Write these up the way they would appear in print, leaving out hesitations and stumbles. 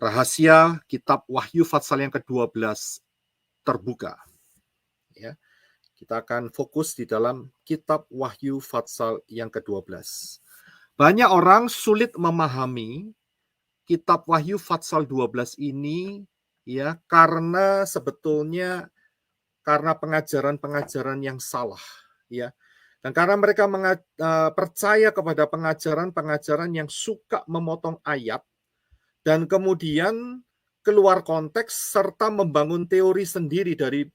rahasia kitab Wahyu Fatsal yang ke-12 terbuka. Ya, kita akan fokus di dalam kitab Wahyu Fatsal yang ke-12. Banyak orang sulit memahami kitab Wahyu Fatsal 12 ini ya karena sebetulnya karena pengajaran-pengajaran yang salah ya. Dan karena mereka percaya kepada pengajaran-pengajaran yang suka memotong ayat dan kemudian keluar konteks serta membangun teori sendiri dari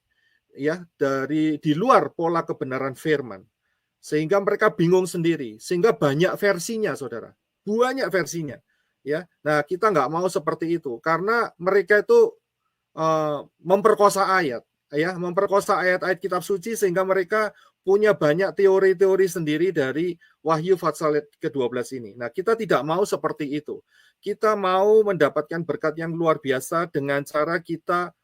di luar pola kebenaran firman. Sehingga mereka bingung sendiri, sehingga banyak versinya, Saudara. Banyak versinya. Ya. Nah, kita nggak mau seperti itu karena mereka itu memperkosa ayat, ya, memperkosa ayat-ayat kitab suci sehingga mereka punya banyak teori-teori sendiri dari Wahyu Fatsal ke-12 ini. Nah, kita tidak mau seperti itu. Kita mau mendapatkan berkat yang luar biasa dengan cara kita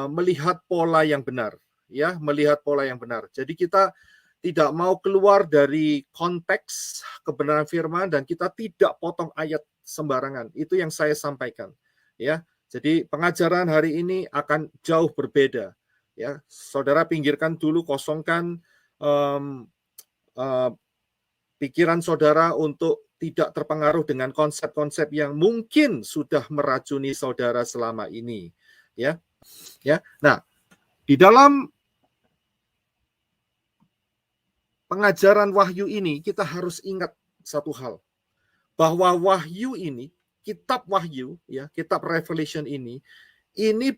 melihat pola yang benar, ya, melihat pola yang benar. Jadi kita tidak mau keluar dari konteks kebenaran firman dan kita tidak potong ayat sembarangan. Itu yang saya sampaikan, ya. Jadi pengajaran hari ini akan jauh berbeda, ya. Saudara pinggirkan dulu, kosongkan pikiran saudara untuk tidak terpengaruh dengan konsep-konsep yang mungkin sudah meracuni saudara selama ini, ya. Ya. Nah, di dalam pengajaran wahyu ini kita harus ingat satu hal, bahwa wahyu ini, kitab wahyu, ya, kitab Revelation ini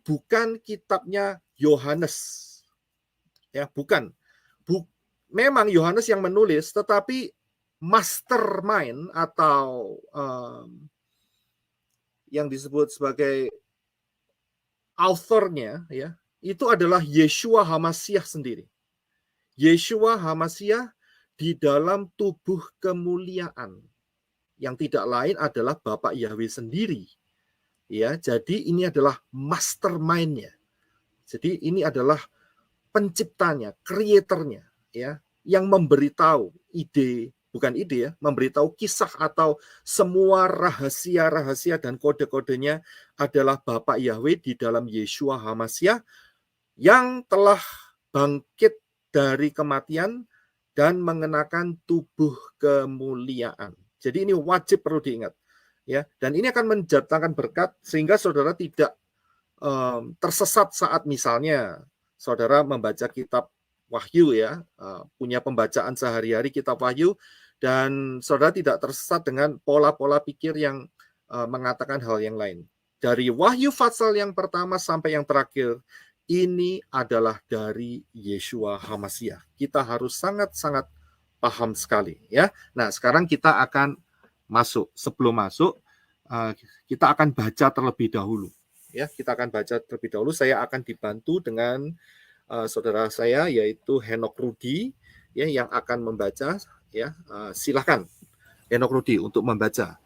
bukan kitabnya Yohanes, ya, bukan. Memang Yohanes yang menulis, tetapi mastermind atau yang disebut sebagai authornya, ya, itu adalah Yeshua HaMasyiah sendiri. Yeshua HaMasyiah di dalam tubuh kemuliaan yang tidak lain adalah Bapak Yahweh sendiri. Ya, jadi ini adalah mastermind-nya. Jadi ini adalah penciptanya, kreatornya, ya, yang memberitahu memberitahu kisah atau semua rahasia-rahasia dan kode-kodenya adalah Bapak Yahweh di dalam Yeshua HaMasyiah yang telah bangkit dari kematian dan mengenakan tubuh kemuliaan. Jadi ini wajib perlu diingat, ya. Dan ini akan mendatangkan berkat sehingga saudara tidak tersesat saat misalnya saudara membaca kitab Wahyu, ya, punya pembacaan sehari-hari kitab Wahyu, dan saudara tidak tersesat dengan pola-pola pikir yang mengatakan hal yang lain. Dari Wahyu Fatsal yang pertama sampai yang terakhir, ini adalah dari Yeshua HaMasyiah. Kita harus sangat-sangat paham sekali, ya. Nah, sekarang kita akan masuk. Sebelum masuk, kita akan baca terlebih dahulu. Ya, kita akan baca terlebih dahulu. Saya akan dibantu dengan saudara saya, yaitu Henok Rudi, ya, yang akan membaca. Ya, silakan Henok Rudi untuk membaca.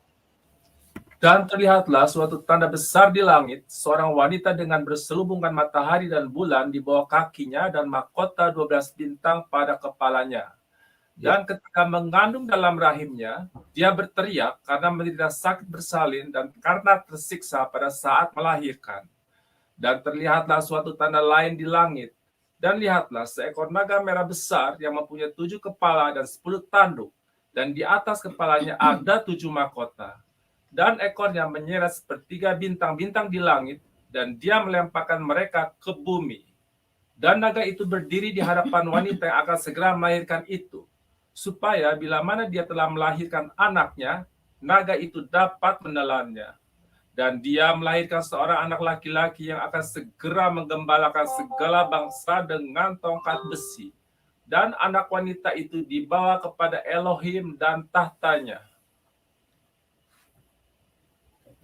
Dan terlihatlah suatu tanda besar di langit, seorang wanita dengan berselubungkan matahari dan bulan di bawah kakinya dan mahkota 12 bintang pada kepalanya. Dan ketika mengandung dalam rahimnya, dia berteriak karena menderita sakit bersalin dan karena tersiksa pada saat melahirkan. Dan terlihatlah suatu tanda lain di langit. Dan lihatlah seekor naga merah besar yang mempunyai 7 kepala dan 10 tanduk. Dan di atas kepalanya ada 7 mahkota. Dan ekornya menyeret sepertiga bintang-bintang di langit, dan dia melemparkan mereka ke bumi. Dan naga itu berdiri di hadapan wanita yang akan segera melahirkan itu, supaya bila mana dia telah melahirkan anaknya, naga itu dapat menelannya. Dan dia melahirkan seorang anak laki-laki yang akan segera menggembalakan segala bangsa dengan tongkat besi. Dan anak wanita itu dibawa kepada Elohim dan tahtanya.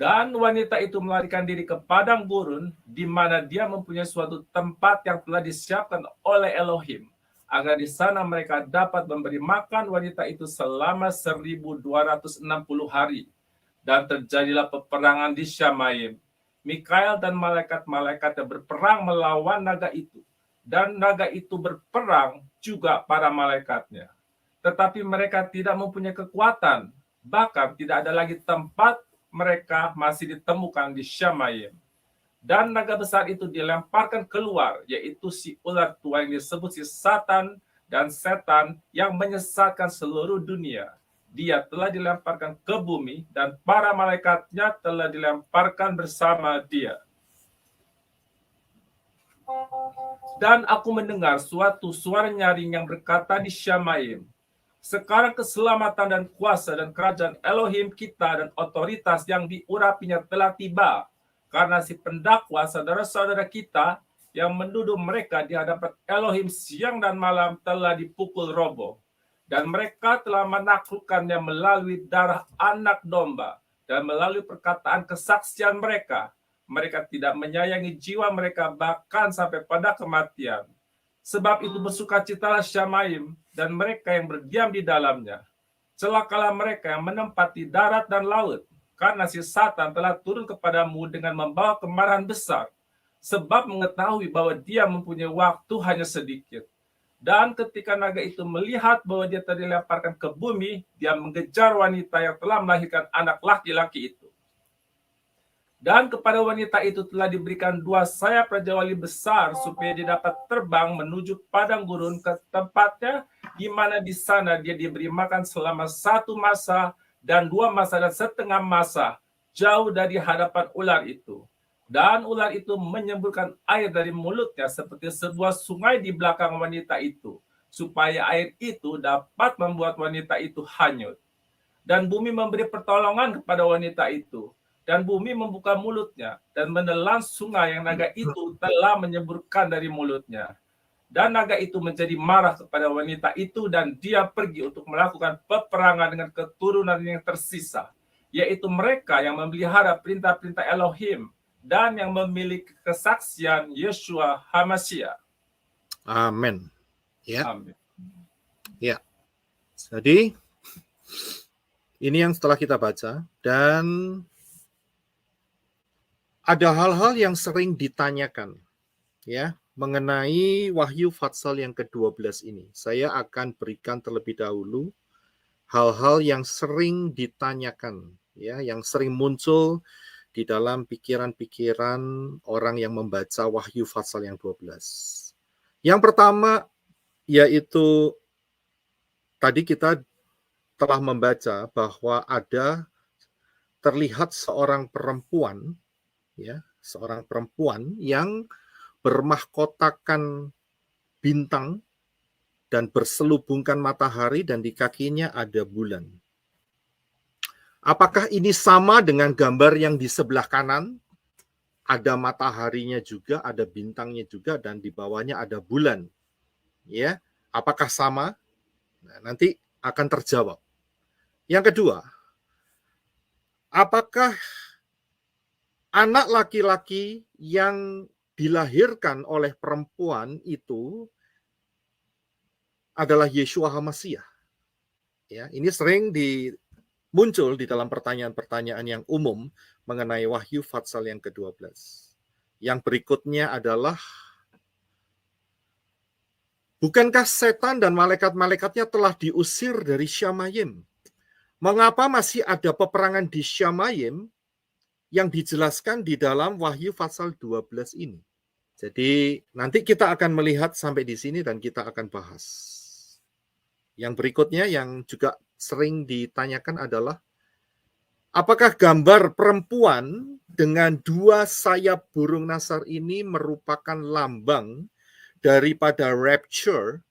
Dan wanita itu melarikan diri ke padang gurun, di mana dia mempunyai suatu tempat yang telah disiapkan oleh Elohim, agar di sana mereka dapat memberi makan wanita itu selama 1260 hari. Dan terjadilah peperangan di Syamaim. Mikael dan malaikat-malaikatnya berperang melawan naga itu. Dan naga itu berperang juga para malaikatnya. Tetapi mereka tidak mempunyai kekuatan. Bahkan tidak ada lagi tempat mereka masih ditemukan di Syamayim. Dan naga besar itu dilemparkan keluar, yaitu si ular tua yang disebut si Satan dan setan yang menyesatkan seluruh dunia. Dia telah dilemparkan ke bumi dan para malaikatnya telah dilemparkan bersama dia. Dan aku mendengar suatu suara nyaring yang berkata di Syamayim, sekarang keselamatan dan kuasa dan kerajaan Elohim kita dan otoritas yang diurapinya telah tiba, karena si pendakwa saudara-saudara kita yang menuduh mereka di hadapan Elohim siang dan malam telah dipukul roboh. Dan mereka telah menaklukkannya melalui darah anak domba dan melalui perkataan kesaksian mereka. Mereka tidak menyayangi jiwa mereka bahkan sampai pada kematian. Sebab itu bersukacitalah Syamayim dan mereka yang berdiam di dalamnya. Celakalah mereka yang menempati darat dan laut, karena si Satan telah turun kepadamu dengan membawa kemarahan besar, sebab mengetahui bahwa dia mempunyai waktu hanya sedikit. Dan ketika naga itu melihat bahwa dia telah dilemparkan ke bumi, dia mengejar wanita yang telah melahirkan anak laki-laki itu. Dan kepada wanita itu telah diberikan 2 sayap Raja Wali besar supaya dia dapat terbang menuju padang gurun ke tempatnya, di mana di sana dia diberi makan selama 1 masa dan 2 masa dan setengah masa, jauh dari hadapan ular itu. Dan ular itu menyemburkan air dari mulutnya seperti sebuah sungai di belakang wanita itu, supaya air itu dapat membuat wanita itu hanyut. Dan bumi memberi pertolongan kepada wanita itu. Dan bumi membuka mulutnya dan menelan sungai yang naga itu telah menyemburkan dari mulutnya. Dan naga itu menjadi marah kepada wanita itu dan dia pergi untuk melakukan peperangan dengan keturunan yang tersisa, yaitu mereka yang memelihara perintah-perintah Elohim dan yang memiliki kesaksian Yeshua HaMashiach. Amin. Ya. Amin. Ya. Jadi ini yang setelah kita baca, dan ada hal-hal yang sering ditanyakan ya mengenai Wahyu Fatsal yang ke-12 ini. Saya akan berikan terlebih dahulu hal-hal yang sering ditanyakan ya, yang sering muncul di dalam pikiran-pikiran orang yang membaca Wahyu Fatsal yang 12. Yang pertama yaitu tadi kita telah membaca bahwa ada terlihat seorang perempuan ya, seorang perempuan yang bermahkotakan bintang dan berselubungkan matahari dan di kakinya ada bulan. Apakah ini sama dengan gambar yang di sebelah kanan? Ada mataharinya juga, ada bintangnya juga, dan di bawahnya ada bulan. Ya, apakah sama? Nah, nanti akan terjawab. Yang kedua, apakah anak laki-laki yang dilahirkan oleh perempuan itu adalah Yeshua HaMashiach? Ya, ini sering muncul di dalam pertanyaan-pertanyaan yang umum mengenai Wahyu Fatsal yang ke-12. Yang berikutnya adalah, bukankah setan dan malaikat-malaikatnya telah diusir dari Syamayim? Mengapa masih ada peperangan di Syamayim yang dijelaskan di dalam Wahyu Fatsal 12 ini? Jadi nanti kita akan melihat sampai di sini dan kita akan bahas. Yang berikutnya yang juga sering ditanyakan adalah, apakah gambar perempuan dengan 2 sayap burung nasar ini merupakan lambang daripada rapture,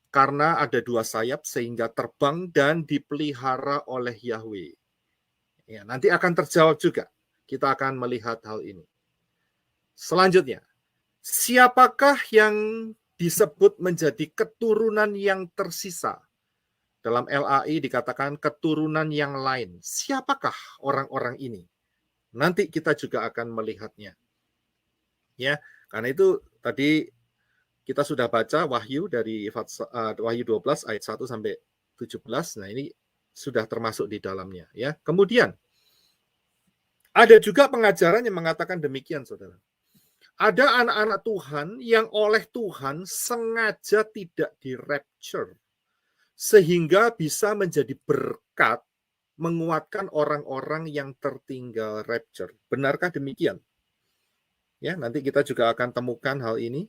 karena ada 2 sayap sehingga terbang dan dipelihara oleh Yahweh? Ya, nanti akan terjawab juga. Kita akan melihat hal ini. Selanjutnya, siapakah yang disebut menjadi keturunan yang tersisa? Dalam LAI dikatakan keturunan yang lain. Siapakah orang-orang ini? Nanti kita juga akan melihatnya. Ya, karena itu tadi kita sudah baca Wahyu dari Wahyu 12 ayat 1 sampai 17. Nah, ini sudah termasuk di dalamnya ya. Kemudian ada juga pengajaran yang mengatakan demikian, Saudara. Ada anak-anak Tuhan yang oleh Tuhan sengaja tidak di-rapture, sehingga bisa menjadi berkat menguatkan orang-orang yang tertinggal rapture. Benarkah demikian? Ya, nanti kita juga akan temukan hal ini.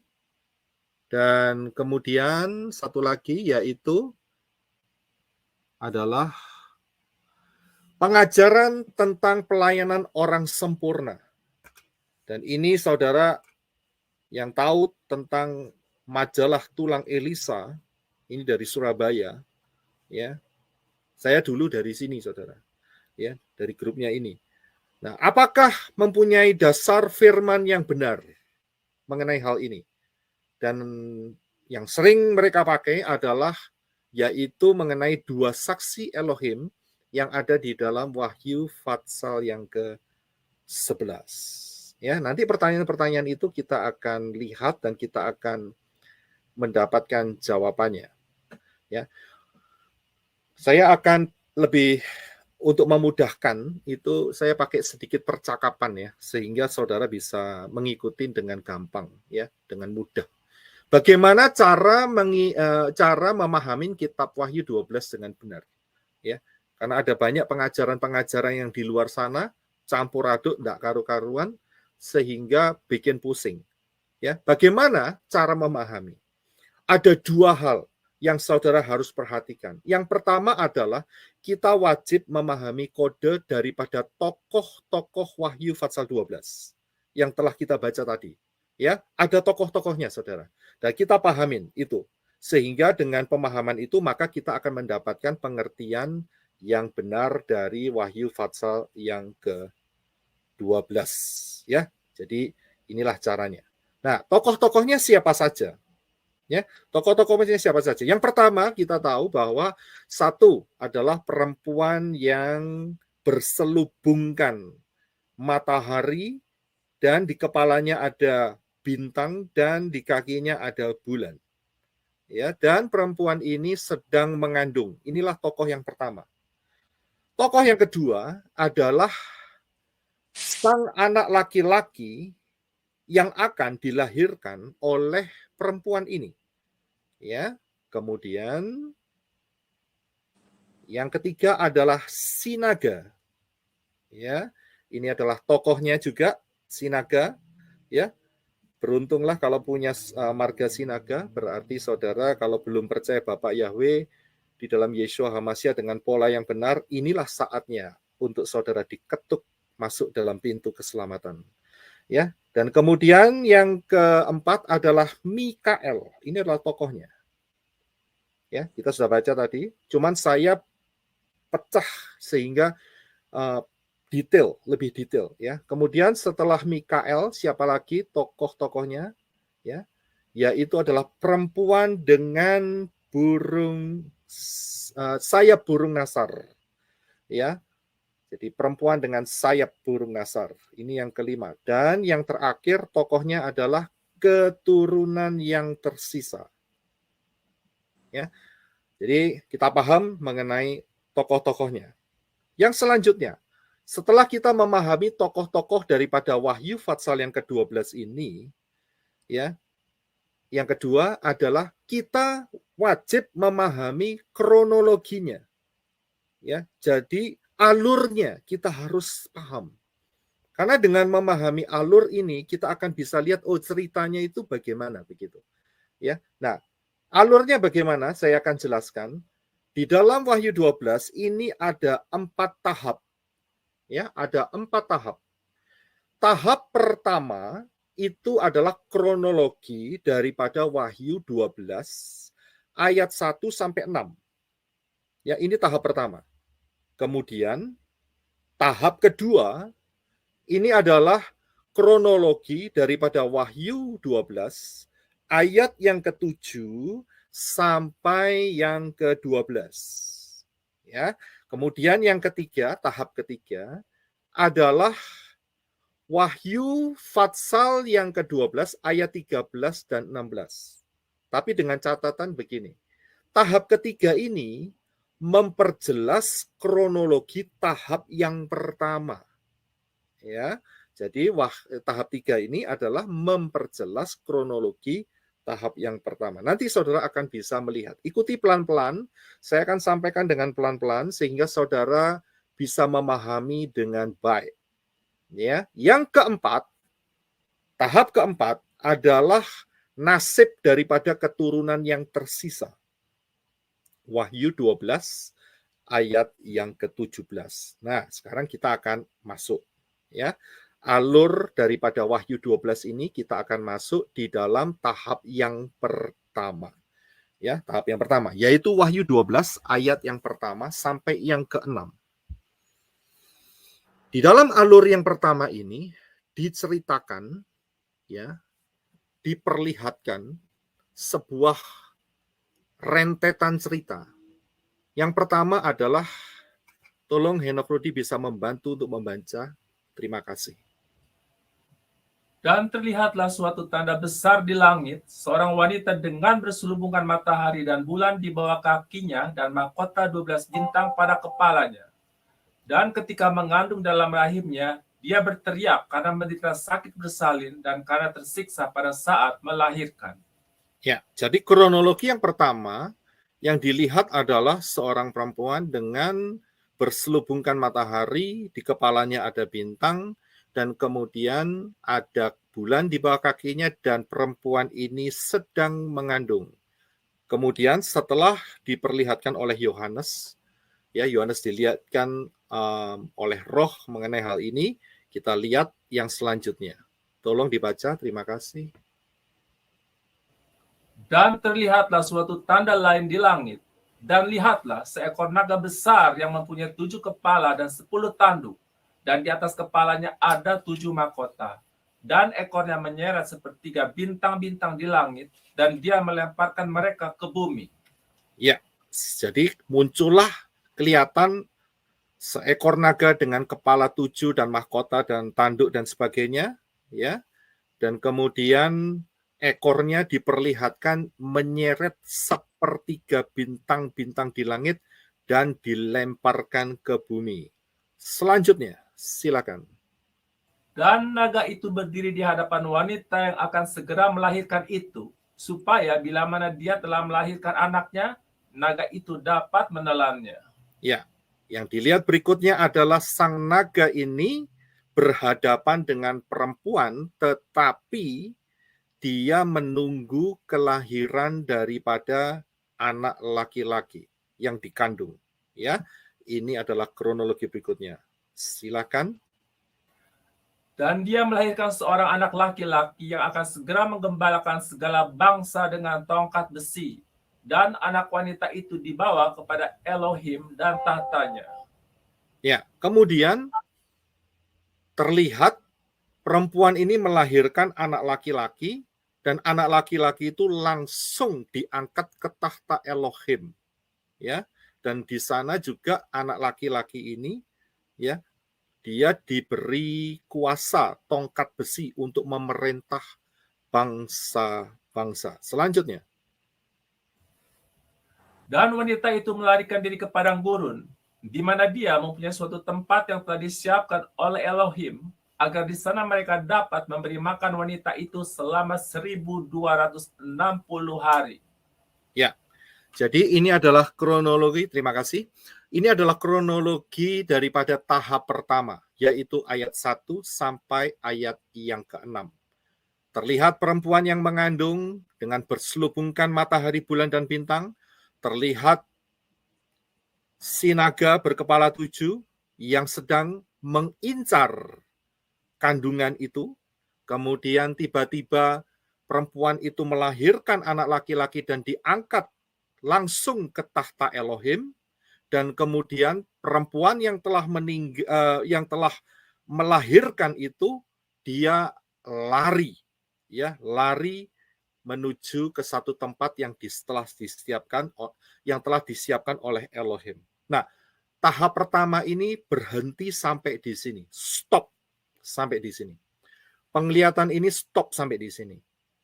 Dan kemudian satu lagi yaitu adalah pengajaran tentang pelayanan orang sempurna. Dan ini saudara yang tahu tentang majalah Tulang Elisa, ini dari Surabaya, ya. Saya dulu dari sini, saudara, ya, dari grupnya ini. Nah, apakah mempunyai dasar firman yang benar mengenai hal ini? Dan yang sering mereka pakai adalah yaitu mengenai dua saksi Elohim yang ada di dalam Wahyu Fatsal yang ke-11. Ya, nanti pertanyaan-pertanyaan itu kita akan lihat dan kita akan mendapatkan jawabannya. Ya. Saya akan lebih untuk memudahkan itu saya pakai sedikit percakapan ya sehingga saudara bisa mengikuti dengan gampang ya, dengan mudah. Bagaimana cara memahami kitab Wahyu 12 dengan benar ya. Karena ada banyak pengajaran-pengajaran yang di luar sana campur aduk enggak karu-karuan sehingga bikin pusing. Ya, bagaimana cara memahami? Ada dua hal yang saudara harus perhatikan. Yang pertama adalah kita wajib memahami kode daripada tokoh-tokoh Wahyu Fatsal 12 yang telah kita baca tadi. Ya, ada tokoh-tokohnya, saudara. Dan kita pahamin itu. Sehingga dengan pemahaman itu maka kita akan mendapatkan pengertian yang benar dari Wahyu Fatsal yang ke-12 ya. Jadi inilah caranya. Nah, tokoh-tokohnya siapa saja? Ya, tokoh-tokohnya siapa saja? Yang pertama kita tahu bahwa satu adalah perempuan yang berselubungkan matahari dan di kepalanya ada bintang dan di kakinya ada bulan. Ya, dan perempuan ini sedang mengandung. Inilah tokoh yang pertama. Tokoh yang kedua adalah sang anak laki-laki yang akan dilahirkan oleh perempuan ini. Ya, kemudian yang ketiga adalah Sinaga. Ya, ini adalah tokohnya juga Sinaga. Ya, beruntunglah kalau punya marga Sinaga, berarti saudara kalau belum percaya Bapak Yahweh di dalam Yeshua HaMashiach dengan pola yang benar, inilah saatnya untuk saudara diketuk masuk dalam pintu keselamatan. Ya, dan kemudian yang keempat adalah Mikael. Ini adalah tokohnya. Ya, kita sudah baca tadi. Cuman saya pecah sehingga lebih detail. Ya, kemudian setelah Mikael, siapa lagi tokoh-tokohnya? Ya, yaitu adalah perempuan dengan sayap burung nasar. Ya, jadi perempuan dengan sayap burung nasar. Ini yang kelima. Dan yang terakhir tokohnya adalah keturunan yang tersisa. Ya. Jadi kita paham mengenai tokoh-tokohnya. Yang selanjutnya, setelah kita memahami tokoh-tokoh daripada Wahyu Fatsal yang ke-12 ini, ya, yang kedua adalah kita wajib memahami kronologinya. Ya, jadi alurnya kita harus paham. Karena dengan memahami alur ini kita akan bisa lihat ceritanya itu bagaimana begitu. Ya. Nah, alurnya bagaimana? Saya akan jelaskan. Di dalam Wahyu 12 ini ada 4 tahap. Ya, ada 4 tahap. Tahap pertama itu adalah kronologi daripada Wahyu 12 ayat 1 sampai 6. Ya, ini tahap pertama. Kemudian tahap kedua ini adalah kronologi daripada Wahyu 12 ayat yang ke-7 sampai yang ke-12. Ya. Kemudian yang ketiga, tahap ketiga adalah Wahyu Fatsal yang ke-12 ayat 13 dan 16. Tapi dengan catatan begini. Tahap ketiga ini memperjelas kronologi tahap yang pertama. Ya. Jadi tahap 3 ini adalah memperjelas kronologi tahap yang pertama. Nanti saudara akan bisa melihat. Ikuti pelan-pelan. Saya akan sampaikan dengan pelan-pelan sehingga saudara bisa memahami dengan baik. Ya, yang keempat, tahap keempat adalah nasib daripada keturunan yang tersisa. Wahyu 12 ayat yang ke-17. Nah, sekarang kita akan masuk ya. Alur daripada Wahyu 12 ini kita akan masuk di dalam tahap yang pertama. Ya, tahap yang pertama yaitu Wahyu 12 ayat yang pertama sampai yang ke-6. Di dalam alur yang pertama ini diceritakan ya, diperlihatkan sebuah rentetan cerita. Yang pertama adalah, tolong Henok Rudi bisa membantu untuk membaca. Terima kasih. Dan terlihatlah suatu tanda besar di langit, seorang wanita dengan berselubungan matahari dan bulan di bawah kakinya dan mahkota 12 bintang pada kepalanya. Dan ketika mengandung dalam rahimnya, dia berteriak karena menderita sakit bersalin dan karena tersiksa pada saat melahirkan. Ya, jadi kronologi yang pertama yang dilihat adalah seorang perempuan dengan berselubungkan matahari, di kepalanya ada bintang, dan kemudian ada bulan di bawah kakinya, dan perempuan ini sedang mengandung. Kemudian setelah diperlihatkan oleh Yohanes, ya Yohanes dilihatkan oleh Roh mengenai hal ini, kita lihat yang selanjutnya. Tolong dibaca, terima kasih. Dan terlihatlah suatu tanda lain di langit, dan lihatlah seekor naga besar yang mempunyai 7 kepala dan 10 tanduk, dan di atas kepalanya ada 7 mahkota, dan ekornya menyeret sepertiga bintang-bintang di langit, dan dia melemparkan mereka ke bumi. Ya, jadi muncullah kelihatan seekor naga dengan kepala 7 dan mahkota dan tanduk dan sebagainya, ya. Dan kemudian ekornya diperlihatkan menyeret sepertiga bintang-bintang di langit dan dilemparkan ke bumi. Selanjutnya, silakan. Dan naga itu berdiri di hadapan wanita yang akan segera melahirkan itu, supaya bila mana dia telah melahirkan anaknya, naga itu dapat menelannya. Ya, yang dilihat berikutnya adalah sang naga ini berhadapan dengan perempuan, tetapi dia menunggu kelahiran daripada anak laki-laki yang dikandung. Ya, ini adalah kronologi berikutnya. Silakan. Dan dia melahirkan seorang anak laki-laki yang akan segera menggembalakan segala bangsa dengan tongkat besi. Dan anak wanita itu dibawa kepada Elohim dan tahtanya. Ya, kemudian terlihat perempuan ini melahirkan anak laki-laki, dan anak laki-laki itu langsung diangkat ke tahta Elohim. Ya, dan di sana juga anak laki-laki ini, ya, dia diberi kuasa tongkat besi untuk memerintah bangsa-bangsa. Selanjutnya. Dan wanita itu melarikan diri ke padang gurun, di mana dia mempunyai suatu tempat yang telah disiapkan oleh Elohim, agar di sana mereka dapat memberi makan wanita itu selama 1260 hari. Ya, jadi ini adalah kronologi, terima kasih. Ini adalah kronologi daripada tahap pertama, yaitu ayat 1 sampai ayat yang ke-6. Terlihat perempuan yang mengandung dengan berselubungkan matahari, bulan, dan bintang. Terlihat si naga berkepala 7 yang sedang mengincar kandungan itu. Kemudian tiba-tiba perempuan itu melahirkan anak laki-laki dan diangkat langsung ke tahta Elohim. Dan kemudian perempuan yang telah melahirkan itu, dia lari, ya, lari menuju ke satu tempat yang telah disiapkan oleh Elohim. Nah, tahap pertama ini berhenti sampai di sini, stop sampai di sini. Penglihatan ini stop sampai di sini.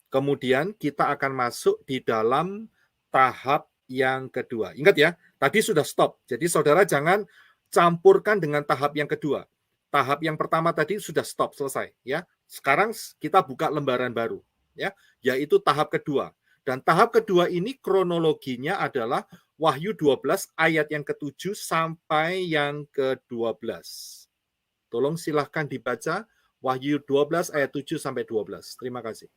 Kemudian kita akan masuk di dalam tahap yang kedua. Ingat ya, tadi sudah stop. Jadi saudara jangan campurkan dengan tahap yang kedua. Tahap yang pertama tadi sudah stop, selesai ya. Sekarang kita buka lembaran baru ya, yaitu tahap kedua. Dan tahap kedua ini kronologinya adalah Wahyu 12 ayat yang ke-7 sampai yang ke-12. Tolong silahkan dibaca Wahyu 12 ayat 7 sampai 12. Terima kasih.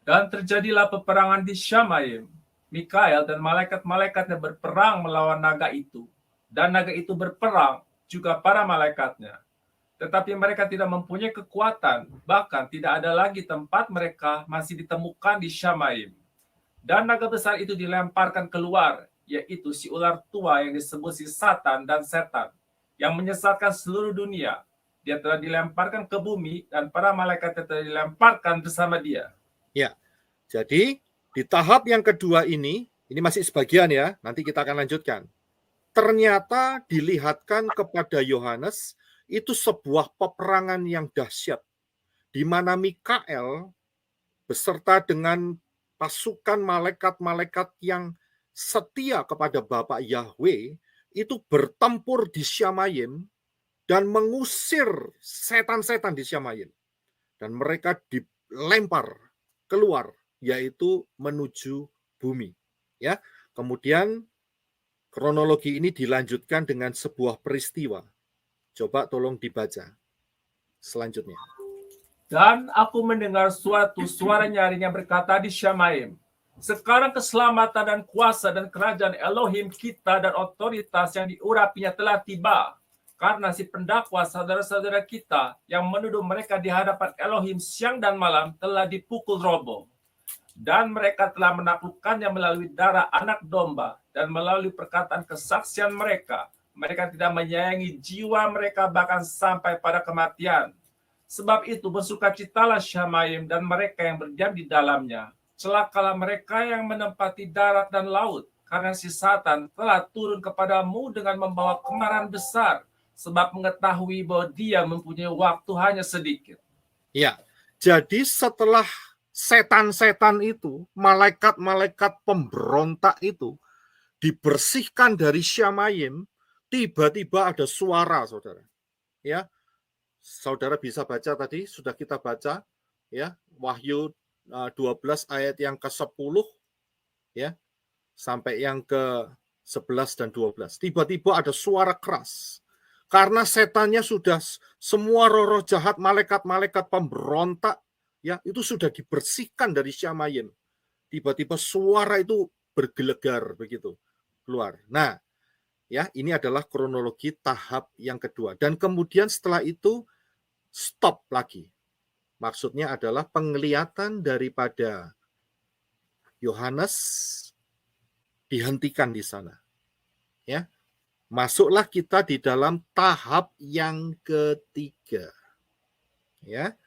Dan terjadilah peperangan di Syamaim. Mikael dan malaikat-malaikatnya berperang melawan naga itu. Dan naga itu berperang juga para malaikatnya. Tetapi mereka tidak mempunyai kekuatan, bahkan tidak ada lagi tempat mereka masih ditemukan di Syamaim. Dan naga besar itu dilemparkan keluar, yaitu si ular tua yang disebut si Satan dan Setan, yang menyesatkan seluruh dunia. Dia telah dilemparkan ke bumi, dan para malaikat telah dilemparkan bersama dia. Ya, jadi di tahap yang kedua ini masih sebagian ya, nanti kita akan lanjutkan. Ternyata dilihatkan kepada Yohanes itu sebuah peperangan yang dahsyat, di mana Mikael beserta dengan pasukan malaikat-malaikat yang setia kepada Bapa Yahweh itu bertempur di Syamaim dan mengusir setan-setan di Syamaim. Dan mereka dilempar keluar, yaitu menuju bumi. Ya, kemudian kronologi ini dilanjutkan dengan sebuah peristiwa. Coba tolong dibaca selanjutnya. Dan aku mendengar suatu suara nyaring yang berkata di Syamaim, sekarang keselamatan dan kuasa dan kerajaan Elohim kita dan otoritas yang diurapinya telah tiba. Karena si pendakwa saudara-saudara kita yang menuduh mereka di hadapan Elohim siang dan malam telah dipukul roboh. Dan mereka telah menaklukkannya melalui darah anak domba dan melalui perkataan kesaksian mereka. Mereka tidak menyayangi jiwa mereka bahkan sampai pada kematian. Sebab itu bersukacitalah Syamaim dan mereka yang berdiam di dalamnya. Celakalah mereka yang menempati darat dan laut, karena si Satan telah turun kepadamu dengan membawa kemarahan besar, sebab mengetahui bahwa dia mempunyai waktu hanya sedikit. Ya, jadi setelah setan-setan itu, malaikat-malaikat pemberontak itu dibersihkan dari Syamaim, tiba-tiba ada suara, saudara. Ya, saudara bisa baca tadi, sudah kita baca, ya, Wahyu 12 ayat yang ke-10, ya, sampai yang ke-11 dan 12. Tiba-tiba ada suara keras. Karena setannya sudah semua roh-roh jahat, malaikat-malaikat pemberontak, ya, itu sudah dibersihkan dari Syamaim. Tiba-tiba suara itu bergelegar begitu keluar. Nah, ya, ini adalah kronologi tahap yang kedua. Dan kemudian setelah itu stop lagi. Maksudnya adalah penglihatan daripada Yohanes dihentikan di sana. Ya. Masuklah kita di dalam tahap yang ketiga. Ya.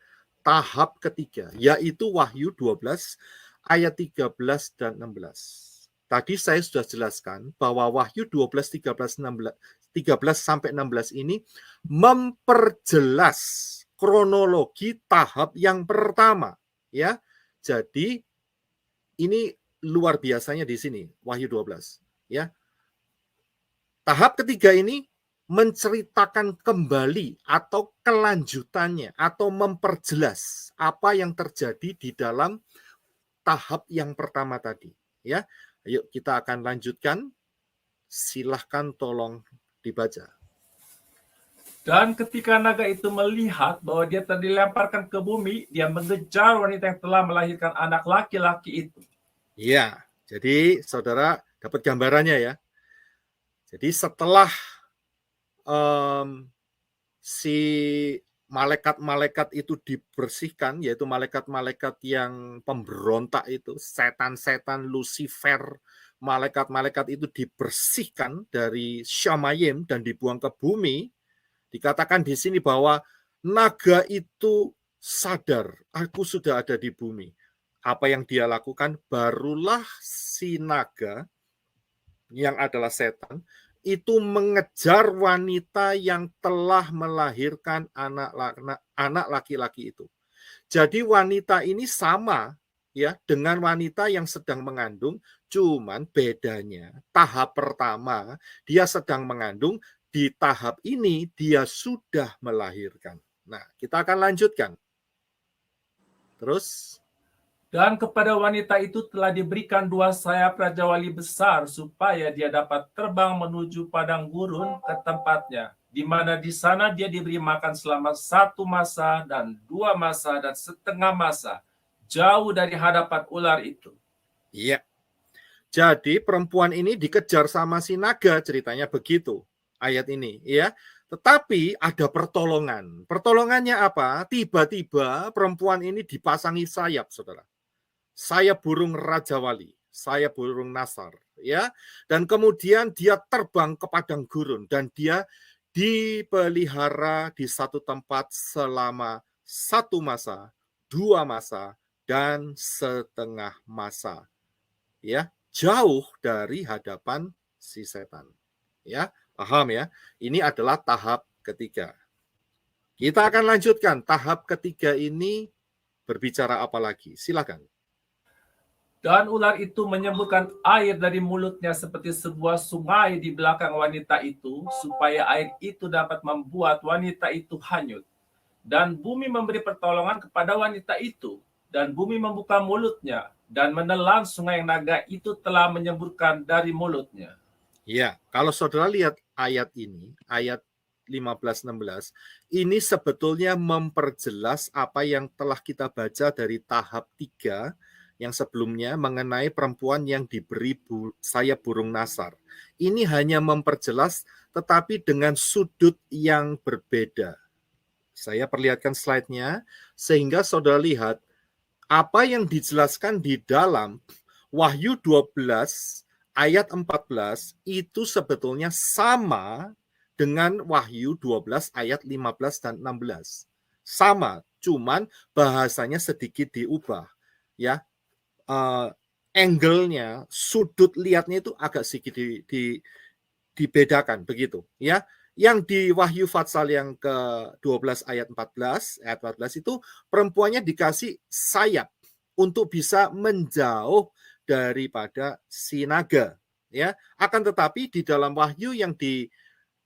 Tahap ketiga, yaitu Wahyu 12 ayat 13 dan 16. Tadi saya sudah jelaskan bahwa Wahyu 12, 13 sampai 16 ini memperjelas kronologi tahap yang pertama, ya. Jadi ini luar biasanya di sini Wahyu 12, ya. Tahap ketiga ini menceritakan kembali atau kelanjutannya atau memperjelas apa yang terjadi di dalam tahap yang pertama tadi, ya. Ayo kita akan lanjutkan. Silahkan tolong dibaca. Dan ketika naga itu melihat bahwa dia telah dilemparkan ke bumi, dia mengejar wanita yang telah melahirkan anak laki-laki itu. Ya, jadi saudara dapat gambarannya ya. Jadi setelah si malaikat-malaikat itu dibersihkan, yaitu malaikat-malaikat yang pemberontak itu, setan-setan Lucifer, malaikat-malaikat itu dibersihkan dari Syamaim dan dibuang ke bumi, dikatakan di sini bahwa naga itu sadar, aku sudah ada di bumi. Apa yang dia lakukan? Barulah si naga yang adalah setan itu mengejar wanita yang telah melahirkan anak laki-laki itu. Jadi wanita ini sama ya dengan wanita yang sedang mengandung, cuman bedanya tahap pertama dia sedang mengandung, di tahap ini dia sudah melahirkan. Nah, kita akan lanjutkan. Terus Dan kepada wanita itu telah diberikan 2 sayap Raja Wali besar supaya dia dapat terbang menuju padang gurun ke tempatnya, di mana di sana dia diberi makan selama 1 masa dan 2 masa dan setengah masa, jauh dari hadapan ular itu. Iya. Jadi perempuan ini dikejar sama si naga, ceritanya begitu ayat ini, ya. Tetapi ada pertolongan. Pertolongannya apa? Tiba-tiba perempuan ini dipasangi sayap, saudara. Sayap burung Raja Wali, sayap burung Nasar, ya. Dan kemudian dia terbang ke padang gurun dan dia dipelihara di satu tempat selama 1 masa, 2 masa, dan setengah masa, ya, jauh dari hadapan si setan. Ya, paham ya? Ini adalah tahap ketiga. Kita akan lanjutkan tahap ketiga ini berbicara apa lagi? Silakan. Dan ular itu menyemburkan air dari mulutnya seperti sebuah sungai di belakang wanita itu, supaya air itu dapat membuat wanita itu hanyut. Dan bumi memberi pertolongan kepada wanita itu, dan bumi membuka mulutnya, dan menelan sungai yang naga itu telah menyemburkan dari mulutnya. Ya, kalau saudara lihat ayat ini, ayat 15-16, ini sebetulnya memperjelas apa yang telah kita baca dari tahap 3 yang sebelumnya mengenai perempuan yang diberi sayap burung nasar. Ini hanya memperjelas tetapi dengan sudut yang berbeda. Saya perlihatkan slide-nya sehingga saudara lihat apa yang dijelaskan di dalam Wahyu 12 ayat 14 itu sebetulnya sama dengan Wahyu 12 ayat 15 dan 16. Sama, cuman bahasanya sedikit diubah, ya. Angle-nya, sudut lihatnya itu agak sedikit dibedakan begitu, ya. Yang di Wahyu Fatsal yang ke-12 ayat 14 itu perempuannya dikasih sayap untuk bisa menjauh daripada si naga, ya. Akan tetapi di dalam Wahyu yang di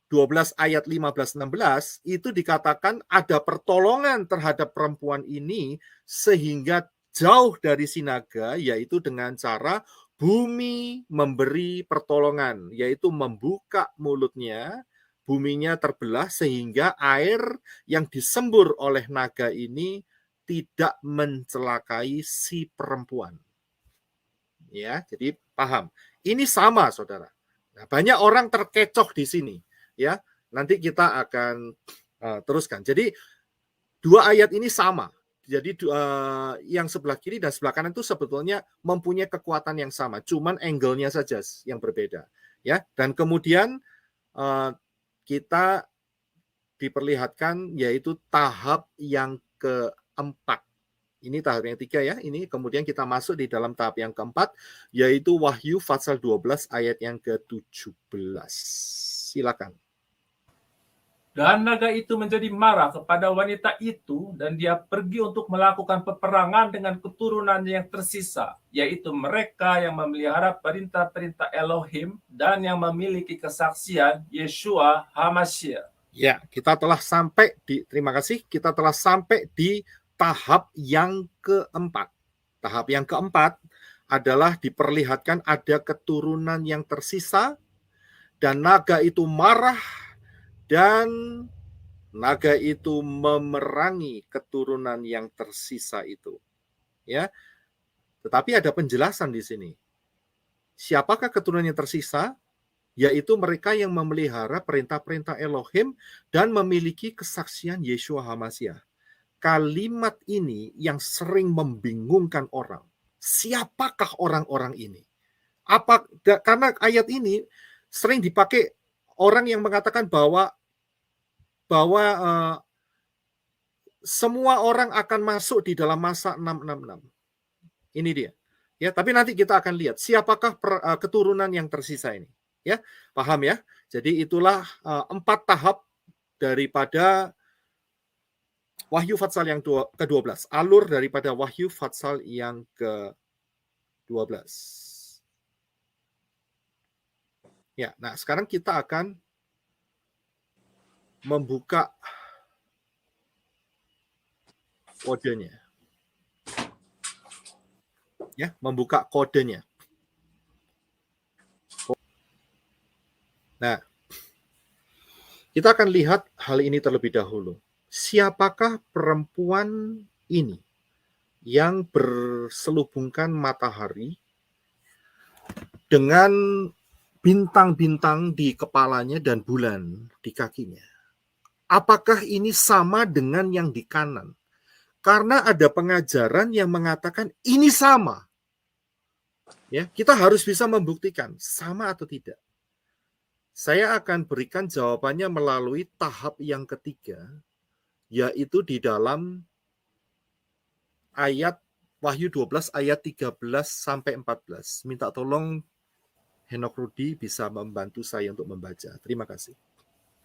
12 ayat 15-16 itu dikatakan ada pertolongan terhadap perempuan ini sehingga jauh dari si naga, yaitu dengan cara bumi memberi pertolongan, yaitu membuka mulutnya, buminya terbelah sehingga air yang disembur oleh naga ini tidak mencelakai si perempuan. Ya, jadi paham. Ini sama, saudara. Nah, banyak orang terkecoh di sini, ya. Nanti kita akan teruskan. Jadi dua ayat ini sama. Jadi yang sebelah kiri dan sebelah kanan itu sebetulnya mempunyai kekuatan yang sama, cuman angle-nya saja yang berbeda, ya. Dan kemudian kita diperlihatkan yaitu tahap yang keempat. Ini tahap yang ketiga ya. Ini kemudian kita masuk di dalam tahap yang keempat, yaitu Wahyu Fatsal 12 ayat yang ke-17. Silakan. Dan naga itu menjadi marah kepada wanita itu, dan dia pergi untuk melakukan peperangan dengan keturunannya yang tersisa, yaitu mereka yang memelihara perintah-perintah Elohim dan yang memiliki kesaksian Yeshua HaMashiach. Ya, kita telah sampai terima kasih, kita telah sampai di tahap yang keempat. Tahap yang keempat adalah diperlihatkan ada keturunan yang tersisa, dan naga itu marah, dan naga itu memerangi keturunan yang tersisa itu. Ya, tetapi ada penjelasan di sini. Siapakah keturunan yang tersisa? Yaitu mereka yang memelihara perintah-perintah Elohim dan memiliki kesaksian Yeshua HaMashiach. Kalimat ini yang sering membingungkan orang. Siapakah orang-orang ini? Karena ayat ini sering dipakai orang yang mengatakan bahwa semua orang akan masuk di dalam masa 666. Ini dia. Ya, tapi nanti kita akan lihat siapakah keturunan yang tersisa ini. Ya, paham ya? Jadi itulah 4 tahap daripada Wahyu Fatsal yang ke-12. Alur daripada Wahyu Fatsal yang ke-12. Ya, nah sekarang kita akan membuka kodenya. Ya, membuka kodenya. Nah, kita akan lihat hal ini terlebih dahulu. Siapakah perempuan ini yang berselubungkan matahari dengan bintang-bintang di kepalanya dan bulan di kakinya? Apakah ini sama dengan yang di kanan? Karena ada pengajaran yang mengatakan ini sama. Ya, kita harus bisa membuktikan sama atau tidak. Saya akan berikan jawabannya melalui tahap yang ketiga, yaitu di dalam ayat Wahyu 12 ayat 13 sampai 14. Minta tolong Henok Rudi bisa membantu saya untuk membaca. Terima kasih.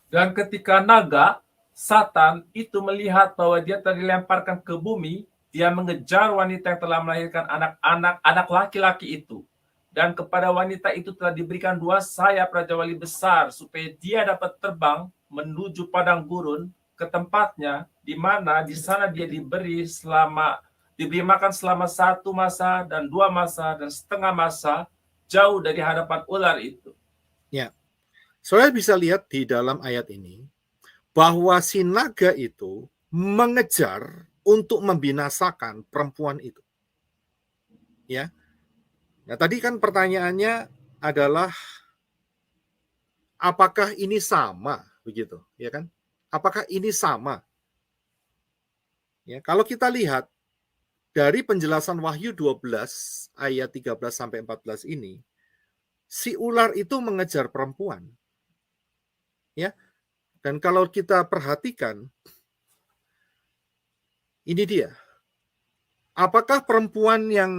Dan ketika naga, Satan itu melihat bahwa dia dilemparkan ke bumi, dia mengejar wanita yang telah melahirkan anak laki-laki itu. Dan kepada wanita itu telah diberikan 2 sayap Raja Wali besar, supaya dia dapat terbang menuju padang gurun ke tempatnya, di mana di sana dia diberi makan selama 1 masa dan 2 masa dan setengah masa, jauh dari hadapan ular itu. Ya, Saudara bisa lihat di dalam ayat ini bahwa si naga itu mengejar untuk membinasakan perempuan itu. Ya. Nah, tadi kan pertanyaannya adalah apakah ini sama begitu, ya kan? Apakah ini sama? Ya, kalau kita lihat dari penjelasan Wahyu 12 ayat 13 sampai 14 ini, si ular itu mengejar perempuan. Ya. Dan kalau kita perhatikan, ini dia. Apakah perempuan yang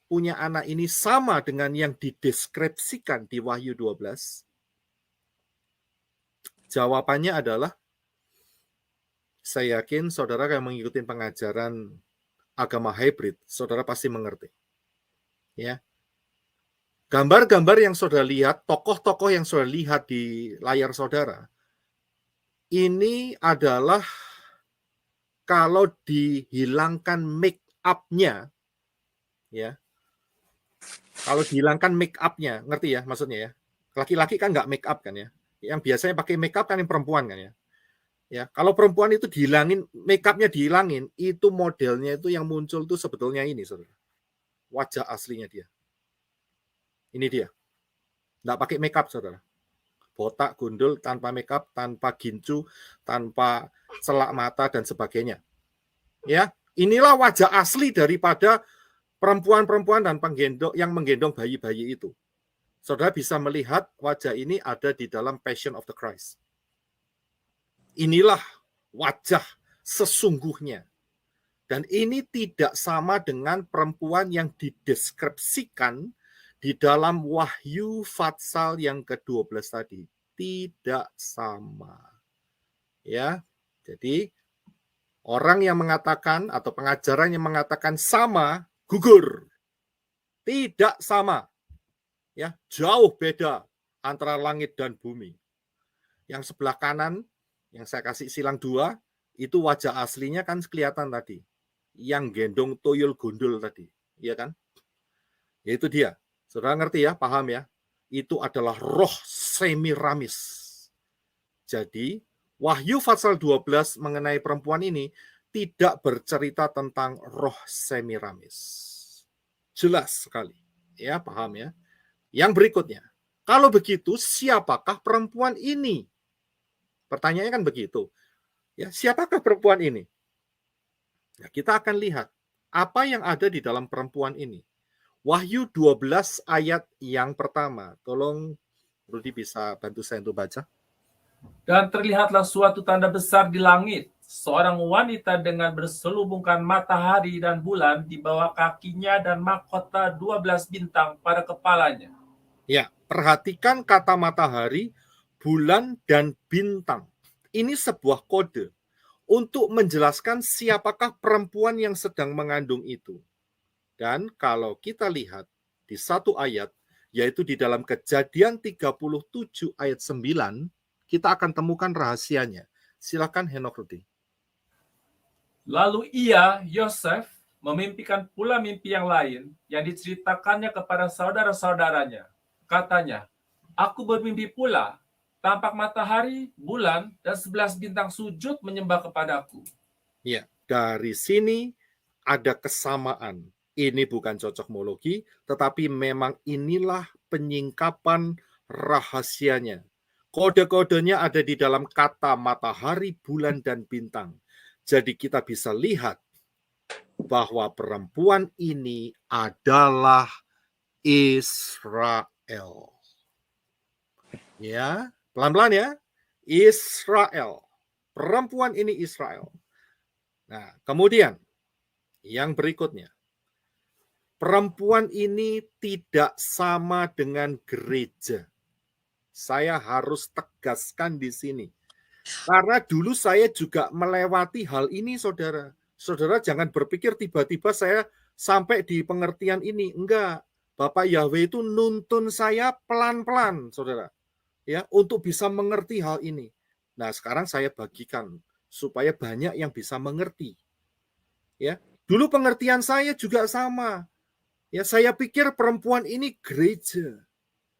punya anak ini sama dengan yang dideskripsikan di Wahyu 12? Jawabannya adalah, saya yakin saudara yang mengikuti pengajaran agama hybrid, saudara pasti mengerti. Ya. Gambar-gambar yang saudara lihat, tokoh-tokoh yang saudara lihat di layar saudara, ini adalah kalau dihilangkan make up-nya, ya. Kalau dihilangkan make up-nya, ngerti ya maksudnya ya? Laki-laki kan nggak make up kan ya? Yang biasanya pakai make up kan yang perempuan kan ya? Ya, kalau perempuan itu dihilangin, make up-nya dihilangin, itu modelnya itu yang muncul itu sebetulnya ini, saudara. Wajah aslinya dia. Ini dia. Nggak pakai make up, saudara. Botak, gundul, tanpa make up, tanpa gincu, tanpa celak mata, dan sebagainya. Ya, inilah wajah asli daripada perempuan-perempuan dan penggendong yang menggendong bayi-bayi itu. Saudara bisa melihat wajah ini ada di dalam Passion of the Christ. Inilah wajah sesungguhnya. Dan ini tidak sama dengan perempuan yang dideskripsikan di dalam Wahyu Fatsal yang ke-12 tadi. Tidak sama. Ya. Jadi orang yang mengatakan atau pengajaran yang mengatakan sama, gugur. Tidak sama. Ya, jauh beda antara langit dan bumi. Yang sebelah kanan, yang saya kasih silang 2, itu wajah aslinya kan kelihatan tadi. Yang gendong tuyul gundul tadi, iya kan? Ya itu dia. Saudara ngerti ya, paham ya? Itu adalah roh Semiramis. Jadi, Wahyu Fatsal 12 mengenai perempuan ini tidak bercerita tentang roh Semiramis. Jelas sekali. Ya, paham ya? Yang berikutnya, kalau begitu siapakah perempuan ini? Pertanyaannya kan begitu. Ya, siapakah perempuan ini? Ya, kita akan lihat apa yang ada di dalam perempuan ini. Wahyu 12 ayat yang pertama. Tolong Rudi bisa bantu saya untuk baca. Dan terlihatlah suatu tanda besar di langit, seorang wanita dengan berselubungkan matahari dan bulan di bawah kakinya dan mahkota 12 bintang pada kepalanya. Ya, perhatikan kata matahari, bulan, dan bintang. Ini sebuah kode untuk menjelaskan siapakah perempuan yang sedang mengandung itu. Dan kalau kita lihat di satu ayat, yaitu di dalam Kejadian 37 ayat 9, kita akan temukan rahasianya. Silakan Henok Rudi. Lalu ia, Yosef, memimpikan pula mimpi yang lain yang diceritakannya kepada saudara-saudaranya. Katanya, aku bermimpi pula, tampak matahari, bulan, dan 11 bintang sujud menyembah kepadaku. Ya, dari sini ada kesamaan. Ini bukan cocokmologi, tetapi memang inilah penyingkapan rahasianya. Kode-kodenya ada di dalam kata matahari, bulan, dan bintang. Jadi kita bisa lihat bahwa perempuan ini adalah Israel. Ya, pelan-pelan ya. Israel. Perempuan ini Israel. Nah, kemudian yang berikutnya. Perempuan ini tidak sama dengan gereja. Saya harus tegaskan di sini. Karena dulu saya juga melewati hal ini, saudara. Saudara jangan berpikir tiba-tiba saya sampai di pengertian ini. Enggak. Bapak Yahweh itu nuntun saya pelan-pelan, saudara. Ya, untuk bisa mengerti hal ini. Nah, sekarang saya bagikan supaya banyak yang bisa mengerti. Ya, dulu pengertian saya juga sama. Ya, saya pikir perempuan ini gereja.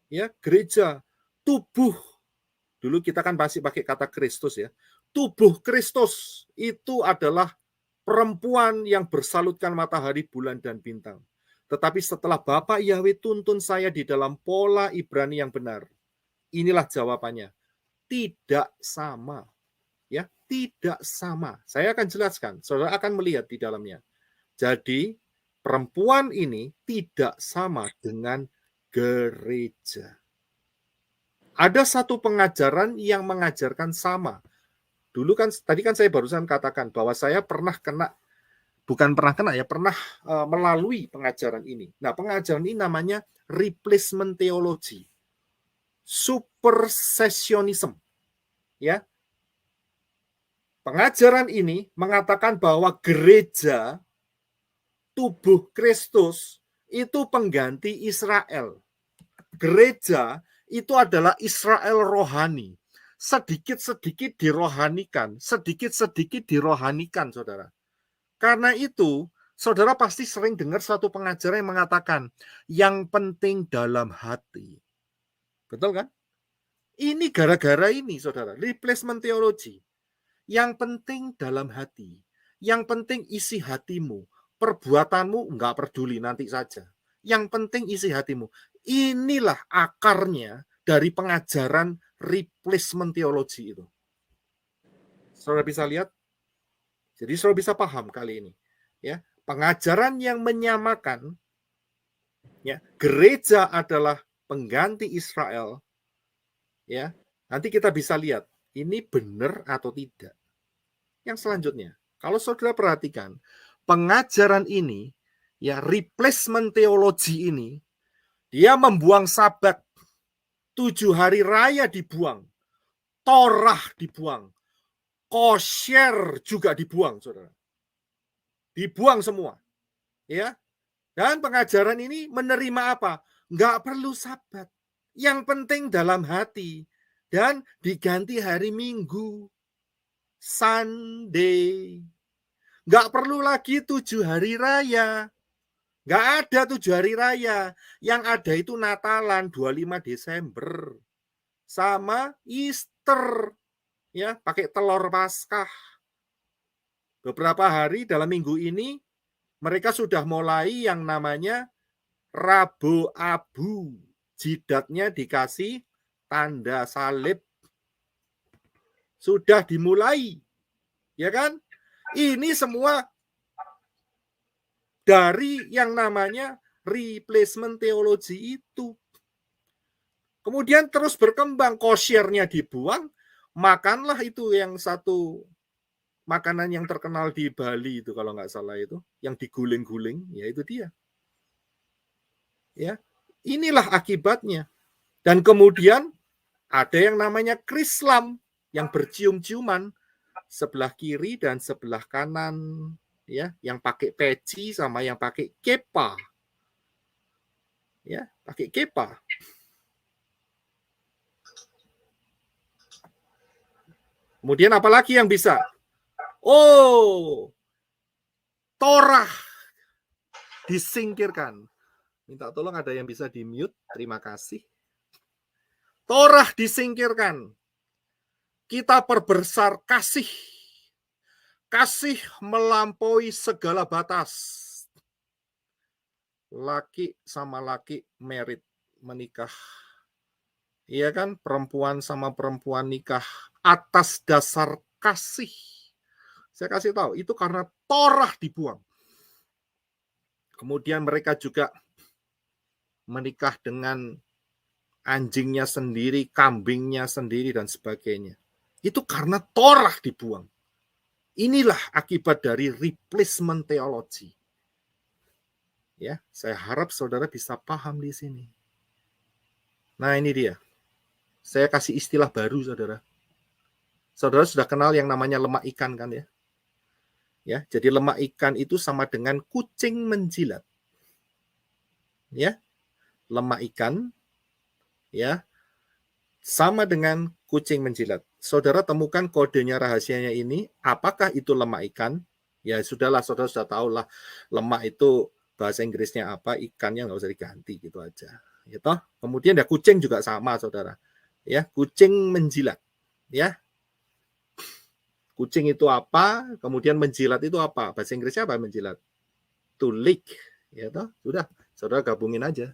Ya, gereja, tubuh. Dulu kita kan masih pakai kata Kristus ya. Tubuh Kristus itu adalah perempuan yang bersalutkan matahari, bulan, dan bintang. Tetapi setelah Bapak Yahweh tuntun saya di dalam pola Ibrani yang benar, inilah jawabannya. Tidak sama. Ya, tidak sama. Saya akan jelaskan. Saudara akan melihat di dalamnya. Jadi, perempuan ini tidak sama dengan gereja. Ada satu pengajaran yang mengajarkan sama. Dulu kan, tadi kan saya barusan katakan bahwa saya pernah kena, bukan pernah kena ya, pernah melalui pengajaran ini. Nah, pengajaran ini namanya replacement theology, supersessionism. Ya, pengajaran ini mengatakan bahwa gereja, tubuh Kristus itu pengganti Israel. Gereja itu adalah Israel rohani. Sedikit-sedikit dirohanikan, sedikit-sedikit dirohanikan, saudara. Karena itu, saudara pasti sering dengar satu pengajaran yang mengatakan, yang penting dalam hati. Betul kan? Ini gara-gara ini, saudara, replacement theology. Yang penting dalam hati. Yang penting isi hatimu. Perbuatanmu enggak peduli, nanti saja. Yang penting isi hatimu. Inilah akarnya dari pengajaran replacement theology itu. Saudara bisa lihat? Jadi saudara bisa paham kali ini. Ya, pengajaran yang menyamakan ya, gereja adalah pengganti Israel. Ya, nanti kita bisa lihat ini benar atau tidak. Yang selanjutnya, kalau saudara perhatikan, pengajaran ini, ya replacement theology ini, dia membuang Sabat, 7 hari raya dibuang, Torah dibuang, kosher juga dibuang, saudara. Dibuang semua. Ya. Dan pengajaran ini menerima apa? Nggak perlu Sabat. Yang penting dalam hati. Dan diganti hari Minggu. Sunday. Nggak perlu lagi 7 hari raya. Nggak ada 7 hari raya. Yang ada itu Natalan 25 Desember. Sama Easter. Ya, pakai telur Paskah. Beberapa hari dalam minggu ini, mereka sudah mulai yang namanya Rabu Abu. Jidatnya dikasih tanda salib. Sudah dimulai. Ya kan? Ini semua dari yang namanya replacement theology itu. Kemudian terus berkembang, kosyernya dibuang, makanlah itu yang satu makanan yang terkenal di Bali itu kalau nggak salah itu, yang diguling-guling, ya itu dia. Ya, inilah akibatnya. Dan kemudian ada yang namanya Krislam yang bercium-ciuman sebelah kiri dan sebelah kanan, ya, yang pakai peci sama yang pakai kepa. Ya, pakai kepa. Kemudian apalagi yang bisa? Oh, Torah. disingkirkan. Minta tolong ada yang bisa di-mute, terima kasih. Torah disingkirkan. Kita perbesar kasih. Kasih melampaui segala batas. Laki sama laki merit menikah. Iya kan, perempuan sama perempuan nikah atas dasar kasih. Saya kasih tahu, itu karena Torah dibuang. Kemudian mereka juga menikah dengan anjingnya sendiri, kambingnya sendiri, dan sebagainya. Itu karena Torah dibuang. Inilah akibat dari replacement theology. Ya, saya harap saudara bisa paham di sini. Nah, ini dia. Saya kasih istilah baru, saudara. Saudara sudah kenal yang namanya lemak ikan kan ya? Ya, jadi lemak ikan itu sama dengan kucing menjilat. Ya, lemak ikan ya sama dengan kucing menjilat. Saudara temukan kodenya rahasianya ini, apakah itu lemak ikan? Ya sudahlah, saudara sudah tahu lah lemak itu bahasa Inggrisnya apa, ikannya nggak usah diganti gitu aja. Gitu. Kemudian ya kucing juga sama, saudara. Ya, kucing menjilat. Ya, kucing itu apa? Kemudian menjilat itu apa? Bahasa Inggrisnya apa menjilat? To lick. Ya toh, sudah, saudara gabungin aja.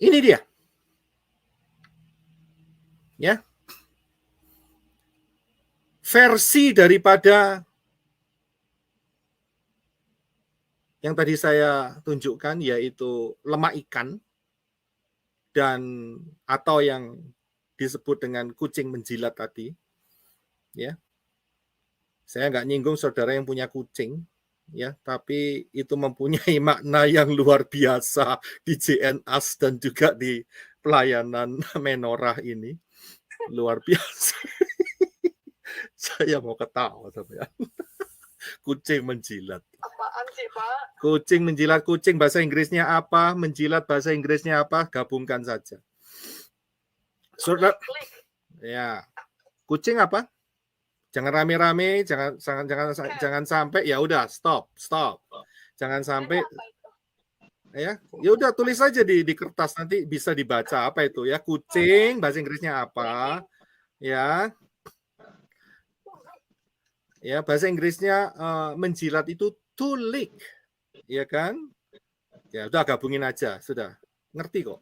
Ini dia. Ya. Versi daripada yang tadi saya tunjukkan yaitu lemak ikan dan atau yang disebut dengan kucing menjilat tadi. Ya. Saya nggak nyinggung saudara yang punya kucing, ya, tapi itu mempunyai makna yang luar biasa di JNAS dan juga di pelayanan menorah ini. Luar biasa. Saya mau ketawa sampai kucing menjilat. Apaan sih, Pak? Kucing menjilat, kucing bahasa Inggrisnya apa? Menjilat bahasa Inggrisnya apa? Gabungkan saja. Saudara, ya. Kucing apa? Jangan rame-rame, jangan sampai ya udah stop. Jangan sampai ya udah tulis saja di kertas nanti bisa dibaca apa itu ya. Kucing bahasa Inggrisnya apa? Ya. Ya, bahasa Inggrisnya menjilat itu to lick. Ya kan? Ya udah gabungin aja, sudah. Ngerti kok.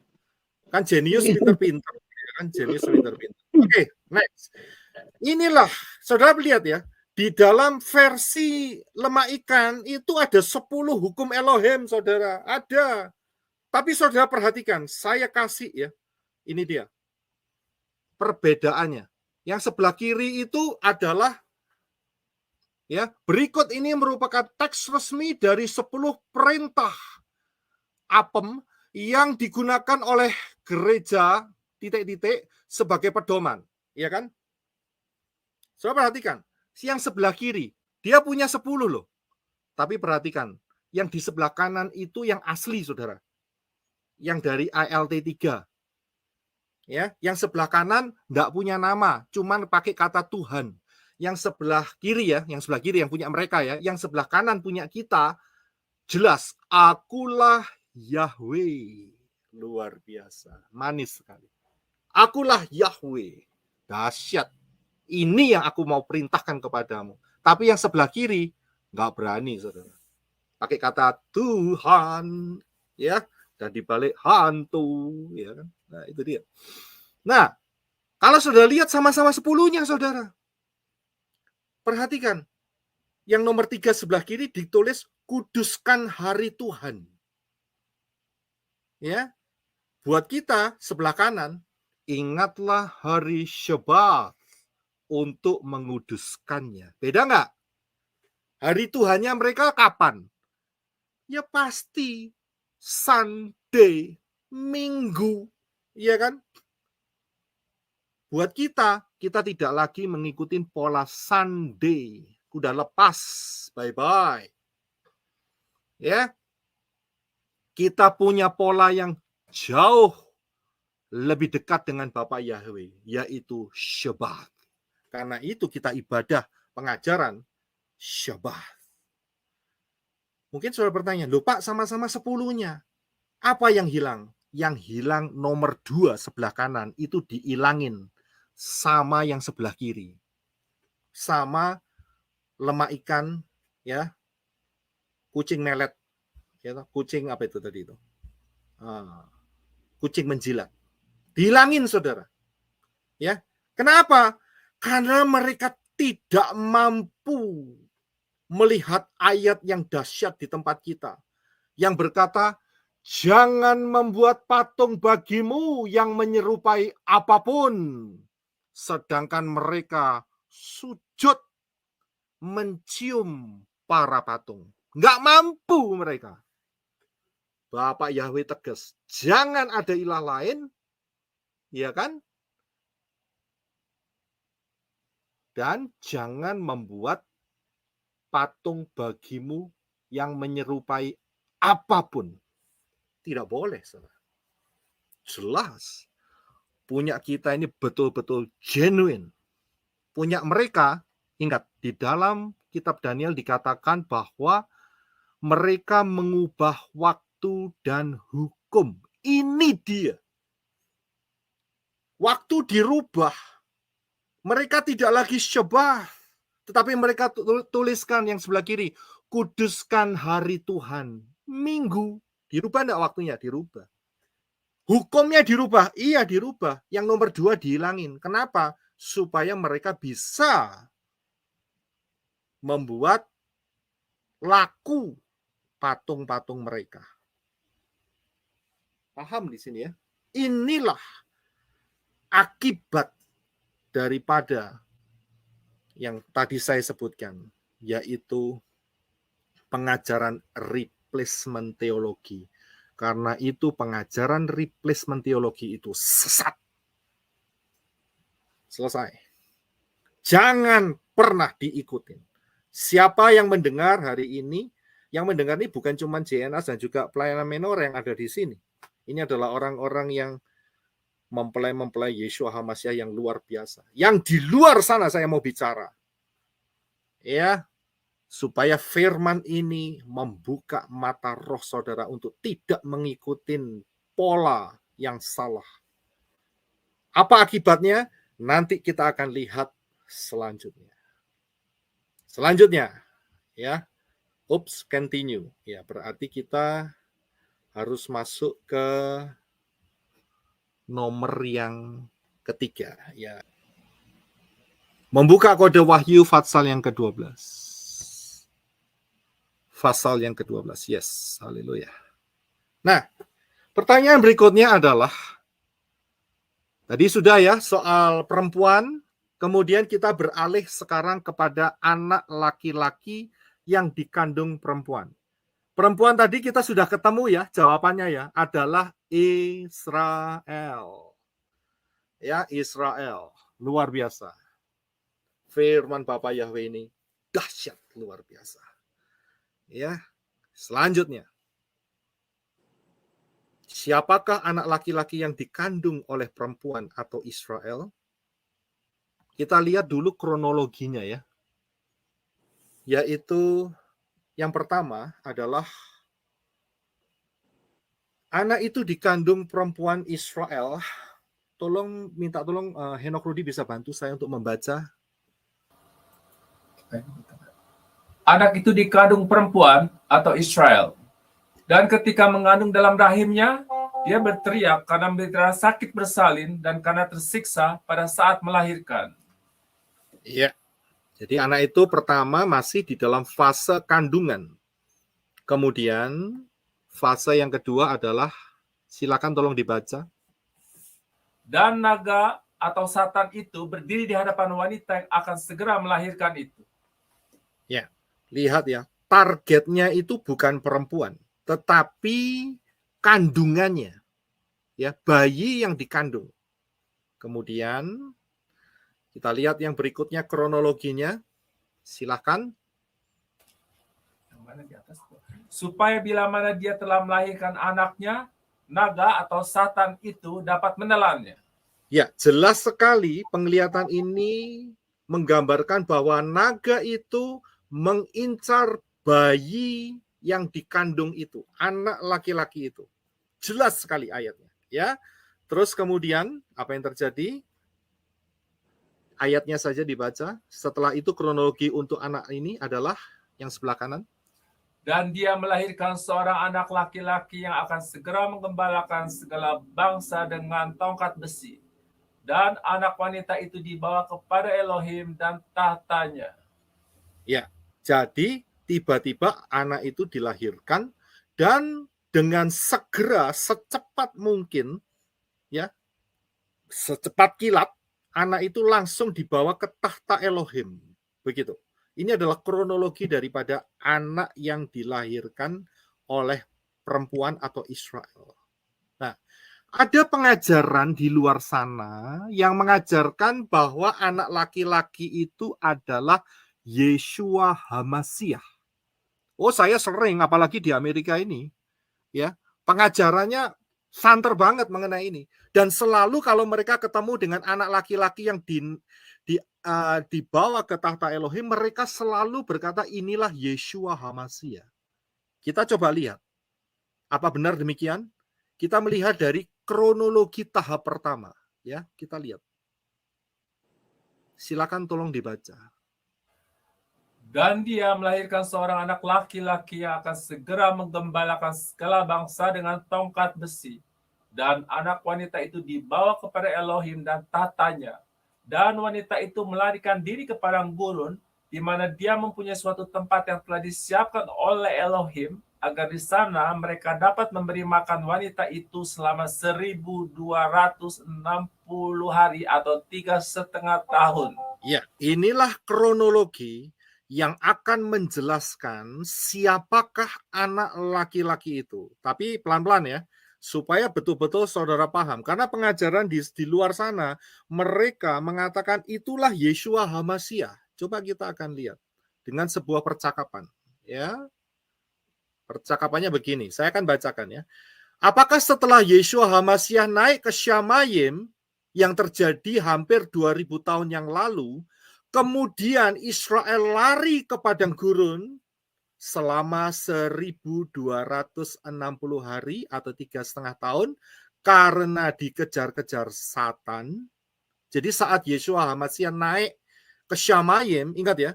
Kan jenius pinter-pinter, kan jenius pinter-pinter. Oke, next. Inilah, saudara lihat ya, di dalam versi lemak ikan itu ada 10 hukum Elohim, saudara. Ada. Tapi saudara perhatikan, saya kasih ya, ini dia. Perbedaannya. Yang sebelah kiri itu adalah, ya, berikut ini merupakan teks resmi dari 10 perintah apem yang digunakan oleh gereja titik-titik sebagai pedoman. Ya kan? Saudara perhatikan, yang sebelah kiri, dia punya 10 loh. Tapi perhatikan, yang di sebelah kanan itu yang asli, saudara. Yang dari ALT 3. Ya, yang sebelah kanan enggak punya nama, cuman pakai kata Tuhan. Yang sebelah kiri ya, yang sebelah kiri yang punya mereka ya, yang sebelah kanan punya kita, jelas, akulah Yahweh. Luar biasa, manis sekali. Akulah Yahweh. Dahsyat. Ini yang aku mau perintahkan kepadamu. Tapi yang sebelah kiri nggak berani, saudara. Pakai kata Tuhan, ya, dan dibalik hantu, ya kan? Nah, itu dia. Nah, kalau saudara lihat sama-sama 10-nya, saudara. Perhatikan, yang nomor 3 sebelah kiri ditulis kuduskan hari Tuhan. Ya, buat kita sebelah kanan, ingatlah hari Syabat untuk menguduskannya. Beda nggak? Hari Tuhannya mereka kapan? Ya pasti Sunday, Minggu. Iya kan? Buat kita tidak lagi mengikuti pola Sunday. Udah lepas. Bye-bye. Ya. Kita punya pola yang jauh lebih dekat dengan Bapa Yahweh, yaitu Syabat. Karena itu kita ibadah pengajaran Syabat. Mungkin saudara bertanya, loh Pak, sama-sama 10-nya. Apa yang hilang? Yang hilang nomor 2 sebelah kanan, itu diilangin sama yang sebelah kiri. Sama lemak ikan, ya, kucing melet, ya, kucing apa itu tadi itu? Kucing menjilat. Dihilangin, saudara. Ya, kenapa? Karena mereka tidak mampu melihat ayat yang dahsyat di tempat kita, yang berkata, jangan membuat patung bagimu yang menyerupai apapun. Sedangkan mereka sujud mencium para patung. Nggak mampu mereka. Bapak Yahweh tegas, jangan ada ilah lain, ya kan? Dan jangan membuat patung bagimu yang menyerupai apapun. Tidak boleh, saudara. Jelas. Punya kita ini betul-betul genuine. Punya mereka, ingat, di dalam kitab Daniel dikatakan bahwa mereka mengubah waktu dan hukum. Ini dia. Waktu dirubah. Mereka tidak lagi syebah, tetapi mereka tuliskan yang sebelah kiri, kuduskan hari Tuhan. Minggu. Dirubah enggak waktunya? Dirubah. Hukumnya dirubah? Iya dirubah. Yang nomor 2 dihilangin. Kenapa? Supaya mereka bisa membuat laku patung-patung mereka. Paham di sini ya? Inilah akibat daripada yang tadi saya sebutkan, yaitu pengajaran replacement teologi. Karena itu pengajaran replacement teologi itu sesat. Selesai. Jangan pernah diikutin. Siapa yang mendengar hari ini, yang mendengar ini bukan cuma JNAS dan juga pelayanan menor yang ada di sini. Ini adalah orang-orang yang mempelai Yeshua HaMashiach yang luar biasa. Yang di luar sana saya mau bicara. Ya, supaya firman ini membuka mata roh saudara untuk tidak mengikuti pola yang salah. Apa akibatnya? Nanti kita akan lihat selanjutnya. Selanjutnya, ya. Continue. Ya, berarti kita harus masuk ke nomor yang ketiga, ya. Membuka kode Wahyu Fatsal yang ke-12. Pasal yang ke-12. Yes, haleluya. Nah, pertanyaan berikutnya adalah, tadi sudah ya soal perempuan, kemudian kita beralih sekarang kepada anak laki-laki yang dikandung perempuan. Perempuan tadi kita sudah ketemu ya, jawabannya ya, adalah Israel. Ya, Israel. Luar biasa. Firman Bapak Yahweh ini dahsyat, luar biasa. Ya, selanjutnya. Siapakah anak laki-laki yang dikandung oleh perempuan atau Israel? Kita lihat dulu kronologinya ya. Yaitu yang pertama adalah anak itu dikandung perempuan Israel. Minta tolong Henok Rudi bisa bantu saya untuk membaca. Anak itu dikandung perempuan atau Israel. Dan ketika mengandung dalam rahimnya, dia berteriak karena menderita sakit bersalin dan karena tersiksa pada saat melahirkan. Iya. Jadi anak itu pertama masih di dalam fase kandungan. Kemudian fase yang kedua adalah, silakan tolong dibaca. Dan naga atau Satan itu berdiri di hadapan wanita yang akan segera melahirkan itu. Ya, lihat ya, targetnya itu bukan perempuan, tetapi kandungannya. Ya, bayi yang dikandung. Kemudian kita lihat yang berikutnya kronologinya. Silakan. Yang mana di atas? Supaya bila mana dia telah melahirkan anaknya, naga atau Satan itu dapat menelannya. Ya, jelas sekali penglihatan ini menggambarkan bahwa naga itu mengincar bayi yang dikandung itu, anak laki-laki itu. Jelas sekali ayatnya, ya. Terus kemudian apa yang terjadi? Ayatnya saja dibaca. Setelah itu kronologi untuk anak ini adalah yang sebelah kanan. Dan dia melahirkan seorang anak laki-laki yang akan segera menggembalakan segala bangsa dengan tongkat besi. Dan anak wanita itu dibawa kepada Elohim dan tahtanya. Ya, jadi tiba-tiba anak itu dilahirkan dan dengan segera, secepat mungkin, ya, secepat kilat, anak itu langsung dibawa ke tahta Elohim. Begitu. Ini adalah kronologi daripada anak yang dilahirkan oleh perempuan atau Israel. Nah, ada pengajaran di luar sana yang mengajarkan bahwa anak laki-laki itu adalah Yeshua HaMashiach. Oh, saya sering, apalagi di Amerika ini, ya, pengajarannya santer banget mengenai ini. Dan selalu kalau mereka ketemu dengan anak laki-laki yang dibawa ke tahta Elohim, mereka selalu berkata, inilah Yeshua HaMashiach. Kita coba lihat, apa benar demikian? Kita melihat dari kronologi tahap pertama, ya, kita lihat. Silakan tolong dibaca. Dan dia melahirkan seorang anak laki-laki yang akan segera menggembalakan segala bangsa dengan tongkat besi. Dan anak wanita itu dibawa kepada Elohim dan tahtanya. Dan wanita itu melarikan diri ke padang gurun, di mana dia mempunyai suatu tempat yang telah disiapkan oleh Elohim, agar di sana mereka dapat memberi makan wanita itu selama 1260 hari atau 3,5 tahun. Ya, inilah kronologi yang akan menjelaskan siapakah anak laki-laki itu. Tapi pelan-pelan ya, supaya betul-betul saudara paham. Karena pengajaran di luar sana, mereka mengatakan itulah Yeshua HaMashiach. Coba kita akan lihat dengan sebuah percakapan. Ya, percakapannya begini, saya akan bacakan ya. Apakah setelah Yeshua HaMashiach naik ke Shamayim, yang terjadi hampir 2000 tahun yang lalu, kemudian Israel lari ke padang gurun selama 1260 hari atau 3,5 tahun karena dikejar-kejar Satan. Jadi saat Yeshua HaMashiach naik ke Shamayim, ingat ya,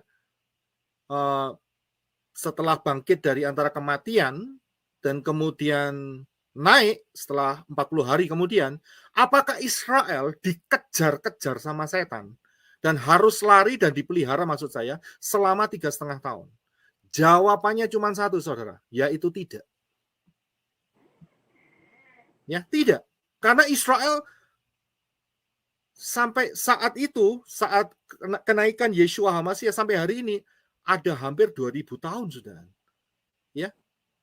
setelah bangkit dari antara kematian dan kemudian naik setelah 40 hari kemudian, apakah Israel dikejar-kejar sama setan dan harus lari dan dipelihara, maksud saya, selama 3,5 tahun? Jawabannya cuma satu, saudara, yaitu tidak. Ya, tidak. Karena Israel sampai saat itu, saat kenaikan Yeshua HaMashiach sampai hari ini, ada hampir 2000 tahun sudah. Ya,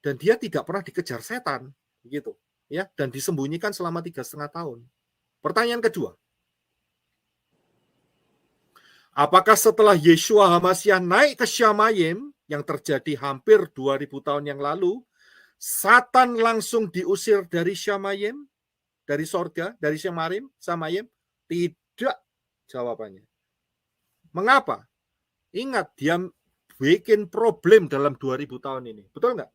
dan dia tidak pernah dikejar setan, gitu, ya, dan disembunyikan selama 3,5 tahun. Pertanyaan kedua, apakah setelah Yeshua HaMashiach naik ke Shamayim yang terjadi hampir 2000 tahun yang lalu, Satan langsung diusir dari Shamayim, dari sorga, dari Shamayim? Tidak, jawabannya. Mengapa? Ingat, dia bikin problem dalam 2000 tahun ini, betul nggak?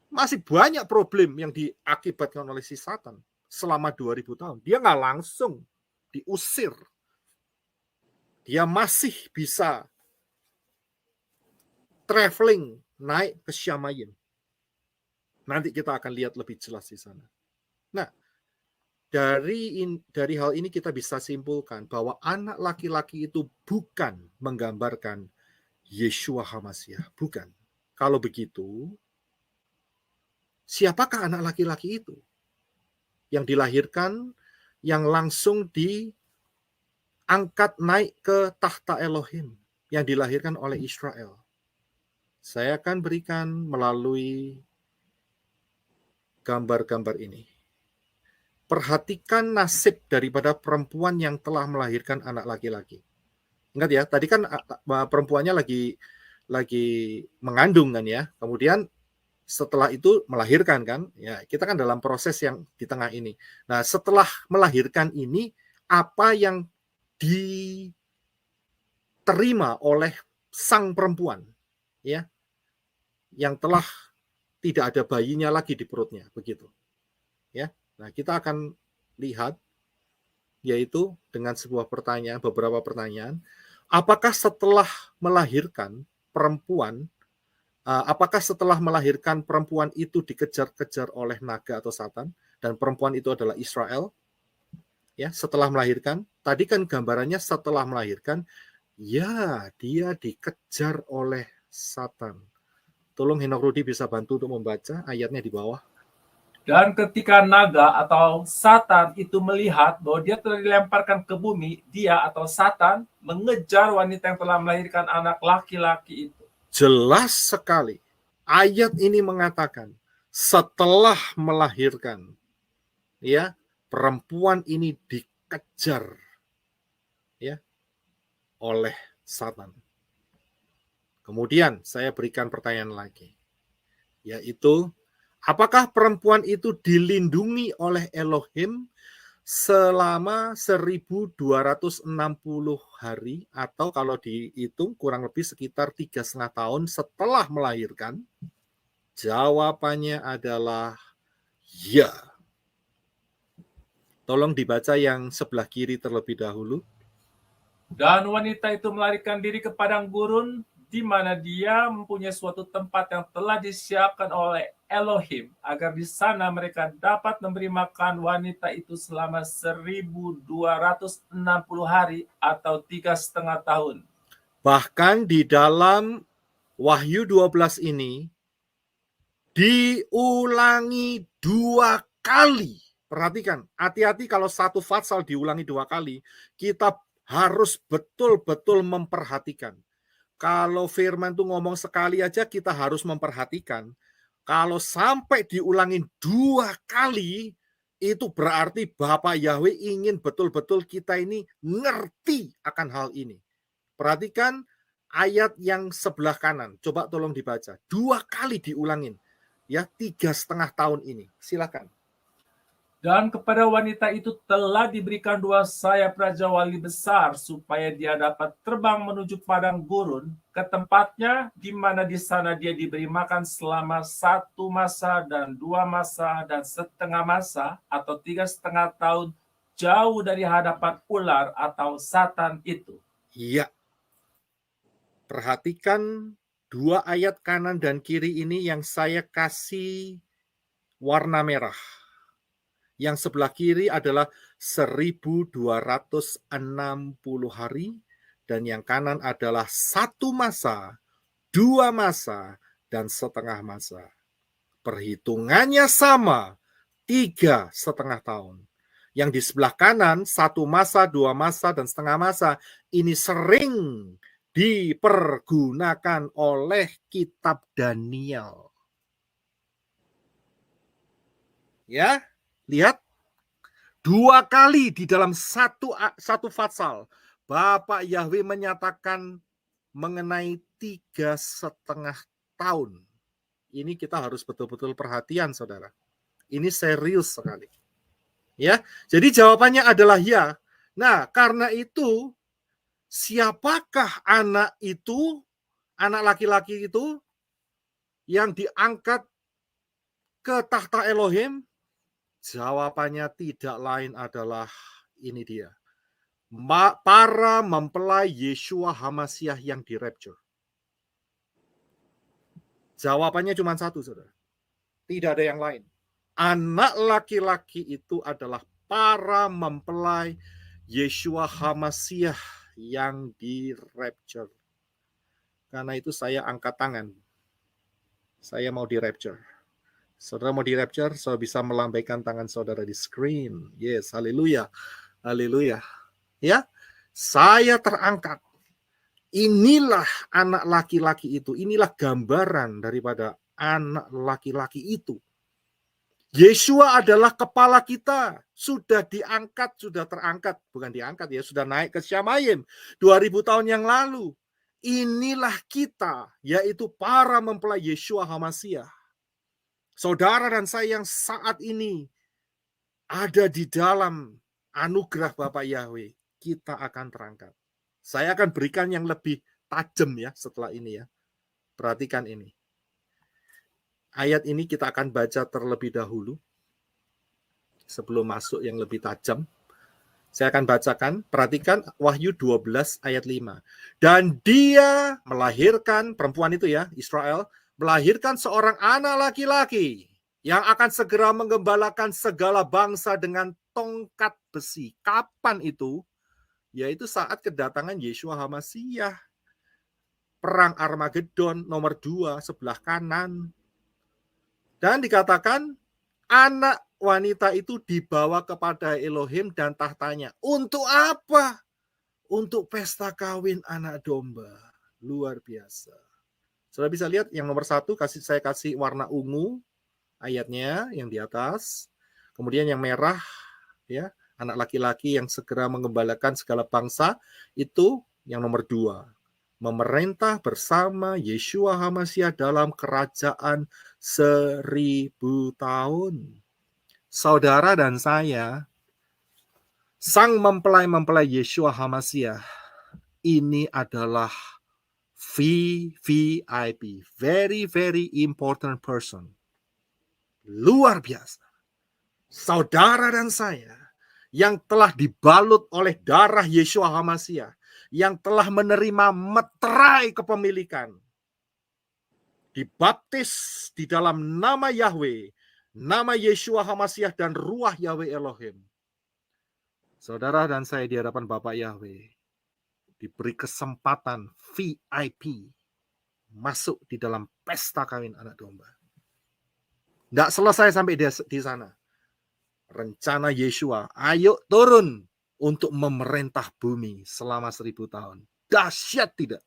Masih banyak problem yang diakibatkan oleh si Satan selama 2000 tahun. Dia nggak langsung diusir. Dia masih bisa traveling, naik ke Shamayim. Nanti kita akan lihat lebih jelas di sana. Nah, dari hal ini kita bisa simpulkan bahwa anak laki-laki itu bukan menggambarkan Yeshua HaMashiach. Bukan. Kalau begitu, siapakah anak laki-laki itu? Yang dilahirkan, yang langsung diangkat naik ke tahta Elohim, yang dilahirkan oleh Israel. Saya akan berikan melalui gambar-gambar ini. Perhatikan nasib daripada perempuan yang telah melahirkan anak laki-laki. Ingat ya, tadi kan perempuannya lagi mengandung kan ya. Kemudian setelah itu melahirkan kan. Ya, kita kan dalam proses yang di tengah ini. Nah, setelah melahirkan ini, apa yang diterima oleh sang perempuan? Ya. yang telah tidak ada bayinya lagi di perutnya, begitu. Ya. Nah, kita akan lihat yaitu dengan sebuah pertanyaan, beberapa pertanyaan. Apakah setelah melahirkan perempuan, apakah setelah melahirkan perempuan itu dikejar-kejar oleh naga atau Satan, dan perempuan itu adalah Israel? Ya, setelah melahirkan, tadi kan gambarannya setelah melahirkan, ya dia dikejar oleh Satan. Tolong Henok Rudi bisa bantu untuk membaca ayatnya di bawah. Dan ketika naga atau Satan itu melihat bahwa dia telah dilemparkan ke bumi, dia atau Satan mengejar wanita yang telah melahirkan anak laki-laki itu. Jelas sekali. Ayat ini mengatakan setelah melahirkan, ya, perempuan ini dikejar, ya, oleh Satan. Kemudian saya berikan pertanyaan lagi, yaitu apakah perempuan itu dilindungi oleh Elohim selama 1260 hari, atau kalau dihitung kurang lebih sekitar 3,5 tahun setelah melahirkan? Jawabannya adalah ya. Tolong dibaca yang sebelah kiri terlebih dahulu. Dan wanita itu melarikan diri ke padang gurun, di mana dia mempunyai suatu tempat yang telah disiapkan oleh Elohim, agar di sana mereka dapat memberi makan wanita itu selama 1260 hari atau 3,5 tahun. Bahkan di dalam Wahyu 12 ini diulangi 2 kali. Perhatikan, hati-hati kalau satu fatsal diulangi 2 kali, kita harus betul-betul memperhatikan. Kalau firman itu ngomong sekali aja kita harus memperhatikan. Kalau sampai diulangin 2 kali, itu berarti Bapak Yahweh ingin betul-betul kita ini ngerti akan hal ini. Perhatikan ayat yang sebelah kanan. Coba tolong dibaca. 2 kali diulangin. Ya, 3,5 tahun ini. Silakan. Dan kepada wanita itu telah diberikan 2 sayap Raja Wali besar, supaya dia dapat terbang menuju padang gurun ke tempatnya, di mana di sana dia diberi makan selama 1 masa dan 2 masa dan setengah masa atau 3,5 tahun, jauh dari hadapan ular atau Satan itu. Iya. Perhatikan 2 ayat kanan dan kiri ini yang saya kasih warna merah. Yang sebelah kiri adalah 1260 hari, dan yang kanan adalah 1 masa, 2 masa, dan setengah masa. Perhitungannya sama, 3,5 tahun. Yang di sebelah kanan, 1 masa, 2 masa, dan setengah masa, ini sering dipergunakan oleh kitab Daniel. Ya, lihat, 2 kali di dalam satu fatsal, Bapak Yahweh menyatakan mengenai 3,5 tahun. Ini kita harus betul-betul perhatian, saudara. Ini serius sekali. Ya, jadi jawabannya adalah ya. Nah, karena itu, siapakah anak itu, anak laki-laki itu, yang diangkat ke tahta Elohim? Jawabannya tidak lain adalah ini dia. Para mempelai Yeshua HaMashiach yang di-rapture. Jawabannya cuma satu, saudara. Tidak ada yang lain. Anak laki-laki itu adalah para mempelai Yeshua HaMashiach yang di-rapture. Karena itu saya angkat tangan. Saya mau di-rapture. Saudara mau di-rapture, saudara bisa melambaikan tangan saudara di screen. Yes, haleluya. Haleluya. Ya, saya terangkat. Inilah anak laki-laki itu. Inilah gambaran daripada anak laki-laki itu. Yeshua adalah kepala kita. Sudah diangkat, sudah terangkat. Bukan diangkat ya, sudah naik ke Syamayim 2000 tahun yang lalu. Inilah kita, yaitu para mempelai Yeshua HaMashiach. Saudara dan saya yang saat ini ada di dalam anugerah Bapak Yahweh, kita akan terangkat. Saya akan berikan yang lebih tajam ya setelah ini ya. Perhatikan ini. Ayat ini kita akan baca terlebih dahulu sebelum masuk yang lebih tajam. Saya akan bacakan, perhatikan Wahyu 12 ayat 5. Dan dia melahirkan, perempuan itu ya, Israel, melahirkan seorang anak laki-laki yang akan segera menggembalakan segala bangsa dengan tongkat besi. Kapan itu? Yaitu saat kedatangan Yeshua HaMasyiah. Perang Armageddon nomor 2 sebelah kanan. Dan dikatakan anak wanita itu dibawa kepada Elohim dan tahtanya. Untuk apa? Untuk pesta kawin anak domba. Luar biasa. Sudah bisa lihat yang nomor 1, saya kasih warna ungu ayatnya yang di atas. Kemudian yang merah, ya, anak laki-laki yang segera mengembalakan segala bangsa, itu yang nomor 2. Memerintah bersama Yeshua HaMasyiah dalam kerajaan 1000 tahun. Saudara dan saya, sang mempelai-mempelai Yeshua HaMasyiah, ini adalah VVIP, very very important person. Luar biasa. Saudara dan saya yang telah dibalut oleh darah Yeshua HaMasyiah, yang telah menerima meterai kepemilikan, dibaptis di dalam nama Yahweh, nama Yeshua HaMasyiah dan ruah Yahweh Elohim. Saudara dan saya di hadapan Bapak Yahweh diberi kesempatan VIP masuk di dalam pesta kawin anak domba. Tidak selesai sampai di sana. Rencana Yeshua, ayo turun untuk memerintah bumi selama 1000 tahun. Dahsyat tidak?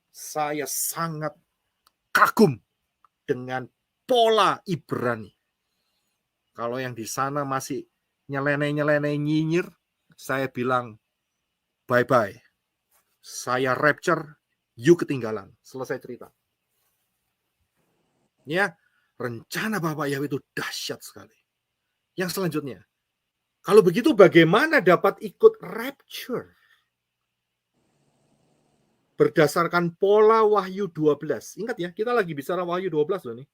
Saya sangat kagum dengan pola Ibrani. Kalau yang di sana masih nyeleneh-nyeleneh nyinyir, saya bilang bye-bye. Saya rapture, you ketinggalan. Selesai cerita. Ya, rencana Bapak Yahweh itu dahsyat sekali. Yang selanjutnya, kalau begitu bagaimana dapat ikut rapture? Berdasarkan pola Wahyu 12. Ingat ya, kita lagi bicara Wahyu 12 loh nih.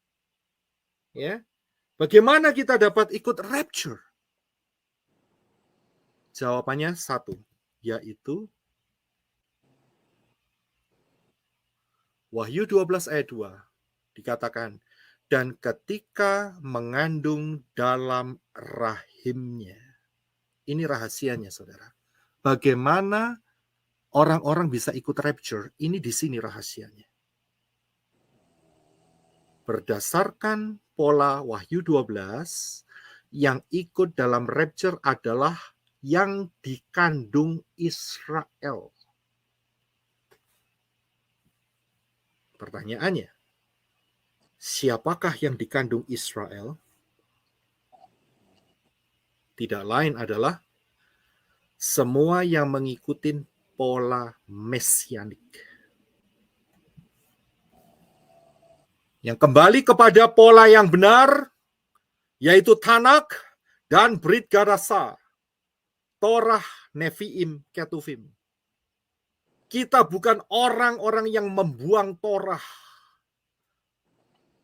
Ya. Bagaimana kita dapat ikut rapture? Jawabannya 1, yaitu Wahyu 12 ayat 2 dikatakan, dan ketika mengandung dalam rahimnya. Ini rahasianya, saudara. Bagaimana orang-orang bisa ikut rapture? Ini di sini rahasianya. Berdasarkan pola Wahyu 12, yang ikut dalam rapture adalah yang dikandung Israel. Pertanyaannya, siapakah yang dikandung Israel? Tidak lain adalah semua yang mengikuti pola mesianik. Yang kembali kepada pola yang benar, yaitu Tanak dan Brit Gadasa, Torah, Nevi'im, Ketuvim. Kita bukan orang-orang yang membuang Torah,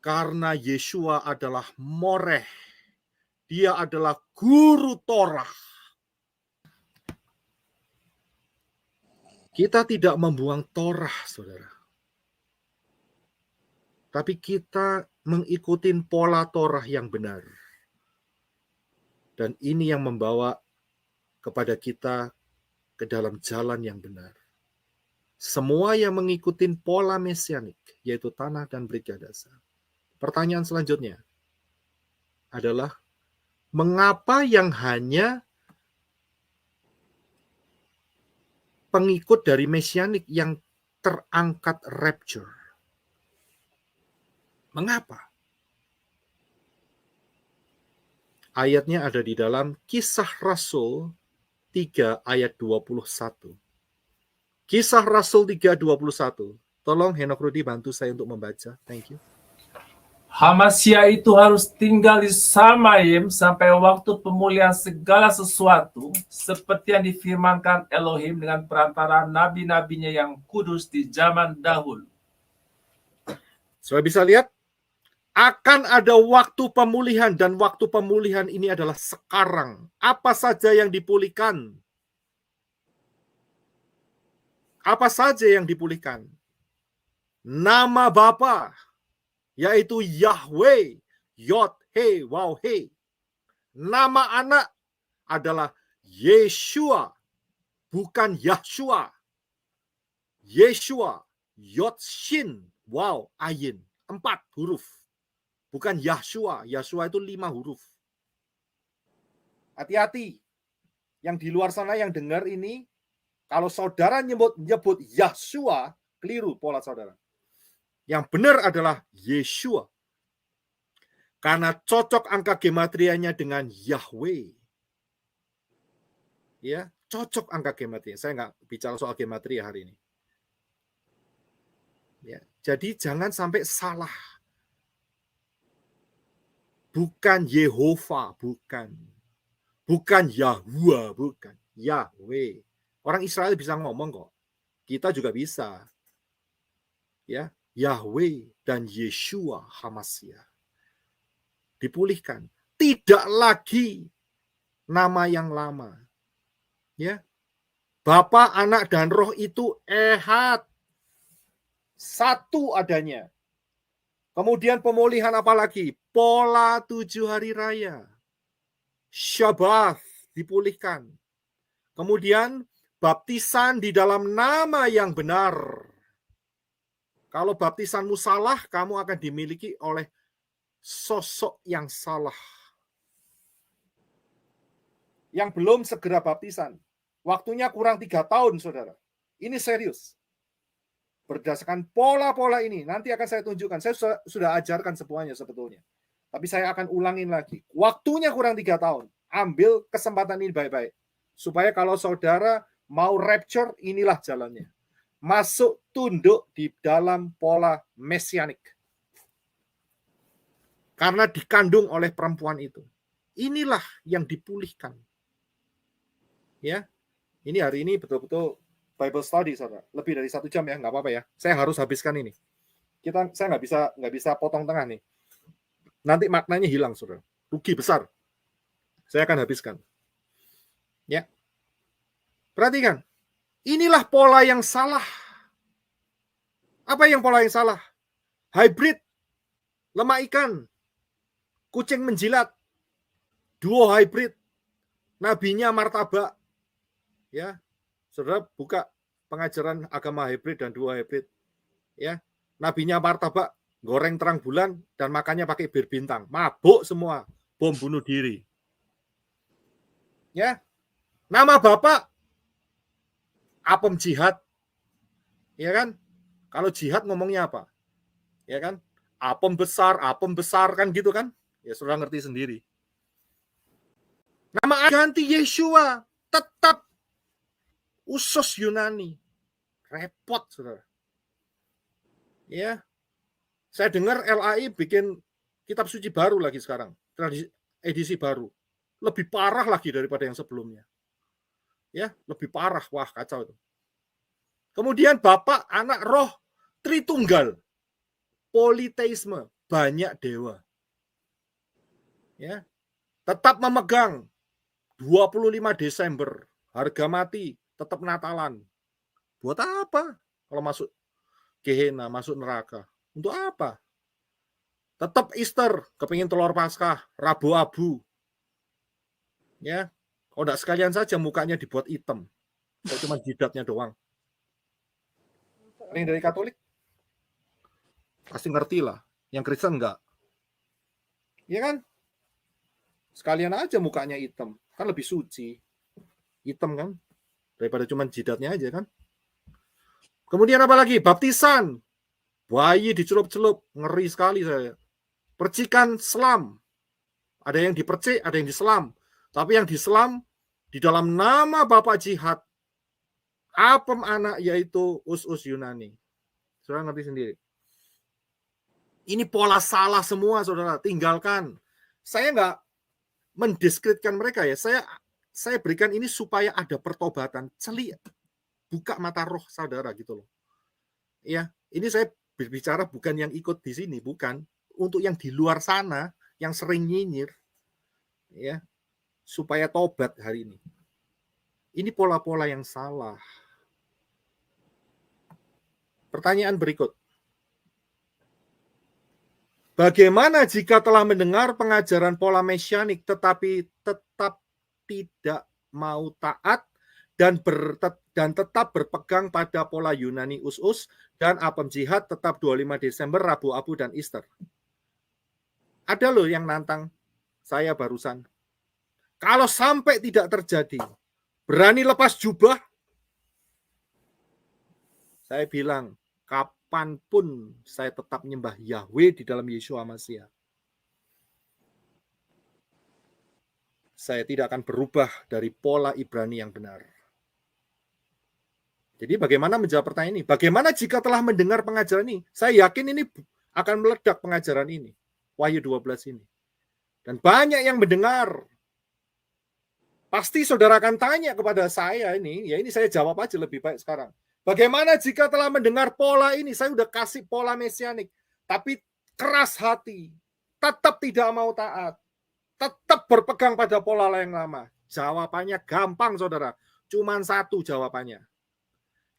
karena Yeshua adalah Moreh. Dia adalah guru Torah. Kita tidak membuang Torah, saudara. Tapi kita mengikuti pola Torah yang benar. Dan ini yang membawa kepada kita ke dalam jalan yang benar. Semua yang mengikuti pola mesianik, yaitu Tanah dan Brit Gadasa. Pertanyaan selanjutnya adalah, mengapa yang hanya pengikut dari mesianik yang terangkat rapture? Mengapa? Ayatnya ada di dalam Kisah Rasul 3 ayat 21. Kisah Rasul 3:21. Tolong Henok Rudi bantu saya untuk membaca. Thank you. HaMasyiah itu harus tinggal di Samayim sampai waktu pemulihan segala sesuatu, seperti yang difirmankan Elohim dengan perantara nabi-nabinya yang kudus di zaman dahulu. Sudah bisa lihat Akan ada waktu pemulihan, dan waktu pemulihan ini adalah sekarang. Apa saja yang dipulihkan? Apa saja yang dipulihkan? Nama Bapa, yaitu Yahweh, Yod-He, Waw-He. Nama anak adalah Yeshua, bukan Yahshua. Yeshua, Yod-Shin, Waw, Ayin. 4 huruf. Bukan Yahshua. Yahshua itu 5 huruf. Hati-hati. Yang di luar sana yang dengar ini, kalau saudara nyebut Yahshua, keliru pola saudara. Yang benar adalah Yeshua. Karena cocok angka gematrianya dengan Yahweh. Ya, cocok angka gematria. Saya nggak bicara soal gematria hari ini. Ya, jadi jangan sampai salah. Bukan Yehova, bukan. Bukan Yahuwah, bukan. Yahweh. Orang Israel bisa ngomong kok. Kita juga bisa. Ya, Yahweh dan Yeshua HaMashiach. Dipulihkan. Tidak lagi nama yang lama. Ya. Bapa, Anak, dan Roh itu ehad. Satu adanya. Kemudian pemulihan apa lagi? Pola 7 hari raya. Shabbat dipulihkan. Kemudian baptisan di dalam nama yang benar. Kalau baptisanmu salah, kamu akan dimiliki oleh sosok yang salah. Yang belum segera baptisan. Waktunya kurang 3 tahun, saudara. Ini serius. Berdasarkan pola-pola ini, nanti akan saya tunjukkan. Saya sudah ajarkan semuanya sebetulnya. Tapi saya akan ulangin lagi. Waktunya kurang 3 tahun. Ambil kesempatan ini baik-baik. Supaya kalau saudara mau rapture, inilah jalannya. Masuk tunduk di dalam pola mesianik. Karena dikandung oleh perempuan itu. Inilah yang dipulihkan. Ya, ini hari ini betul-betul Bible study, saudara. Lebih dari 1 jam ya, nggak apa-apa ya. Saya harus habiskan ini. Saya nggak bisa potong tengah nih. Nanti maknanya hilang, saudara. Rugi besar. Saya akan habiskan. Ya, perhatikan. Inilah pola yang salah. Apa yang pola yang salah? Hybrid, lemak ikan, kucing menjilat, duo hybrid, nabinya martabak. Ya, saudara buka pengajaran agama hybrid dan duo hybrid. Ya, nabinya martabak, goreng terang bulan, dan makannya pakai bir bintang. Mabuk semua, bom bunuh diri. Ya, nama Bapak, apem jihad. Ya kan? Kalau jihad ngomongnya apa? Ya kan? Apem besar kan gitu kan? Ya saudara ngerti sendiri. Nama ganti Yeshua, tetap usus Yunani. Repot, saudara. Ya. Saya dengar LAI bikin kitab suci baru lagi sekarang. Edisi baru. Lebih parah lagi daripada yang sebelumnya. Ya, lebih parah. Wah, kacau itu. Kemudian Bapa, Anak, Roh, Tritunggal. Politeisme, banyak dewa. Ya. Tetap memegang 25 Desember, harga mati, tetap Natalan. Buat apa? Kalau masuk Gehenna, masuk neraka. Untuk apa? Tetap Easter, kepingin telur Paskah, Rabu Abu. Ya. Kalau enggak sekalian saja mukanya dibuat hitam. Kalau cuma jidatnya doang. Yang dari Katolik pasti ngerti lah. Yang Kristen enggak. Iya kan? Sekalian aja mukanya hitam. Kan lebih suci. Hitam kan? Daripada cuma jidatnya aja kan? Kemudian apa lagi? Baptisan. Bayi dicelup-celup. Ngeri sekali saya. Percikan selam. Ada yang dipercik, ada yang diselam. Tapi yang diselam di dalam nama Bapak Jihad. Apem anak yaitu us-us Yunani. Saudara ngerti sendiri. Ini pola salah semua, saudara. Tinggalkan. Saya nggak mendiskreditkan mereka ya. Saya berikan ini supaya ada pertobatan. Celik. Buka mata roh saudara gitu loh. Ya, ini saya berbicara bukan yang ikut di sini, bukan. untuk yang di luar sana yang sering nyinyir, ya, supaya tobat hari ini. Ini pola-pola yang salah. Pertanyaan berikut. Bagaimana jika telah mendengar pengajaran pola mesianik tetapi tetap tidak mau taat dan tetap berpegang pada pola Yunani us-us dan apem jihad tetap 25 Desember, Rabu Abu dan Easter? Ada loh yang nantang saya barusan. Kalau sampai tidak terjadi, berani lepas jubah? Saya bilang, kapanpun saya tetap menyembah Yahweh di dalam Yeshua Mashiach. Saya tidak akan berubah dari pola Ibrani yang benar. Jadi bagaimana menjawab pertanyaan ini? Bagaimana jika telah mendengar pengajaran ini? Saya yakin ini akan meledak pengajaran ini. Wahyu 12 ini. Dan banyak yang mendengar. Pasti saudara akan tanya kepada saya ini. Ya ini saya jawab aja lebih baik sekarang. Bagaimana jika telah mendengar pola ini? Saya udah kasih pola mesianik. Tapi keras hati. Tetap tidak mau taat. Tetap berpegang pada pola yang lama. Jawabannya gampang, saudara. Cuman satu jawabannya.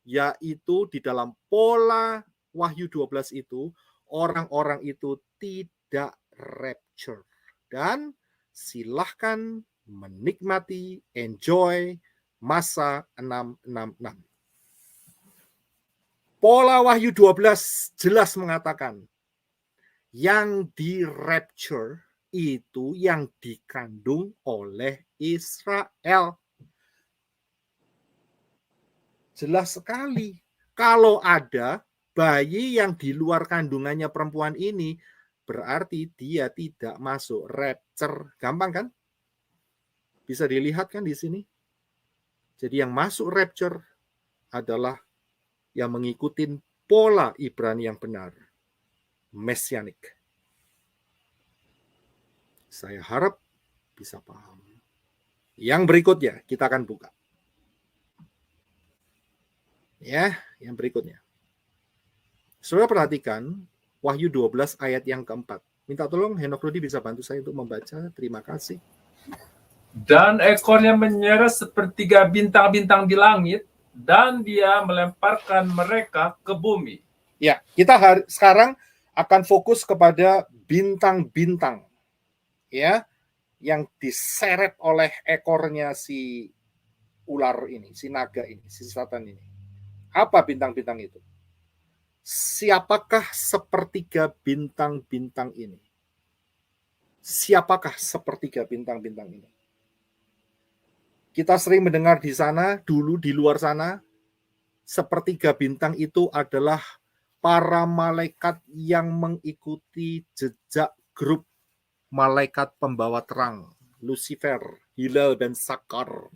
Yaitu di dalam pola Wahyu 12 itu, orang-orang itu tidak rapture. Dan silahkan menikmati, enjoy masa 666. Pola Wahyu 12 jelas mengatakan yang di rapture itu yang dikandung oleh Israel. Jelas sekali. Kalau ada bayi yang di luar kandungannya perempuan ini, berarti dia tidak masuk rapture. Gampang kan? Bisa dilihat kan di sini? Jadi yang masuk rapture adalah yang mengikuti pola Ibrani yang benar. Mesianik. Saya harap bisa paham. Yang berikutnya kita akan buka. Ya, yang berikutnya. Saudara perhatikan Wahyu 12 ayat yang keempat. Minta tolong Henok Rudi bisa bantu saya untuk membaca. Terima kasih. Dan ekornya menyeret sepertiga bintang-bintang di langit, dan dia melemparkan mereka ke bumi. Ya, kita sekarang akan fokus kepada bintang-bintang, ya, yang diseret oleh ekornya si ular ini, si naga ini, si setan ini. Apa bintang-bintang itu? Siapakah sepertiga bintang-bintang ini? Siapakah sepertiga bintang-bintang ini? Kita sering mendengar di sana, dulu di luar sana, sepertiga bintang itu adalah para malaikat yang mengikuti jejak grup malaikat pembawa terang, Lucifer, Hilal, dan Sakar.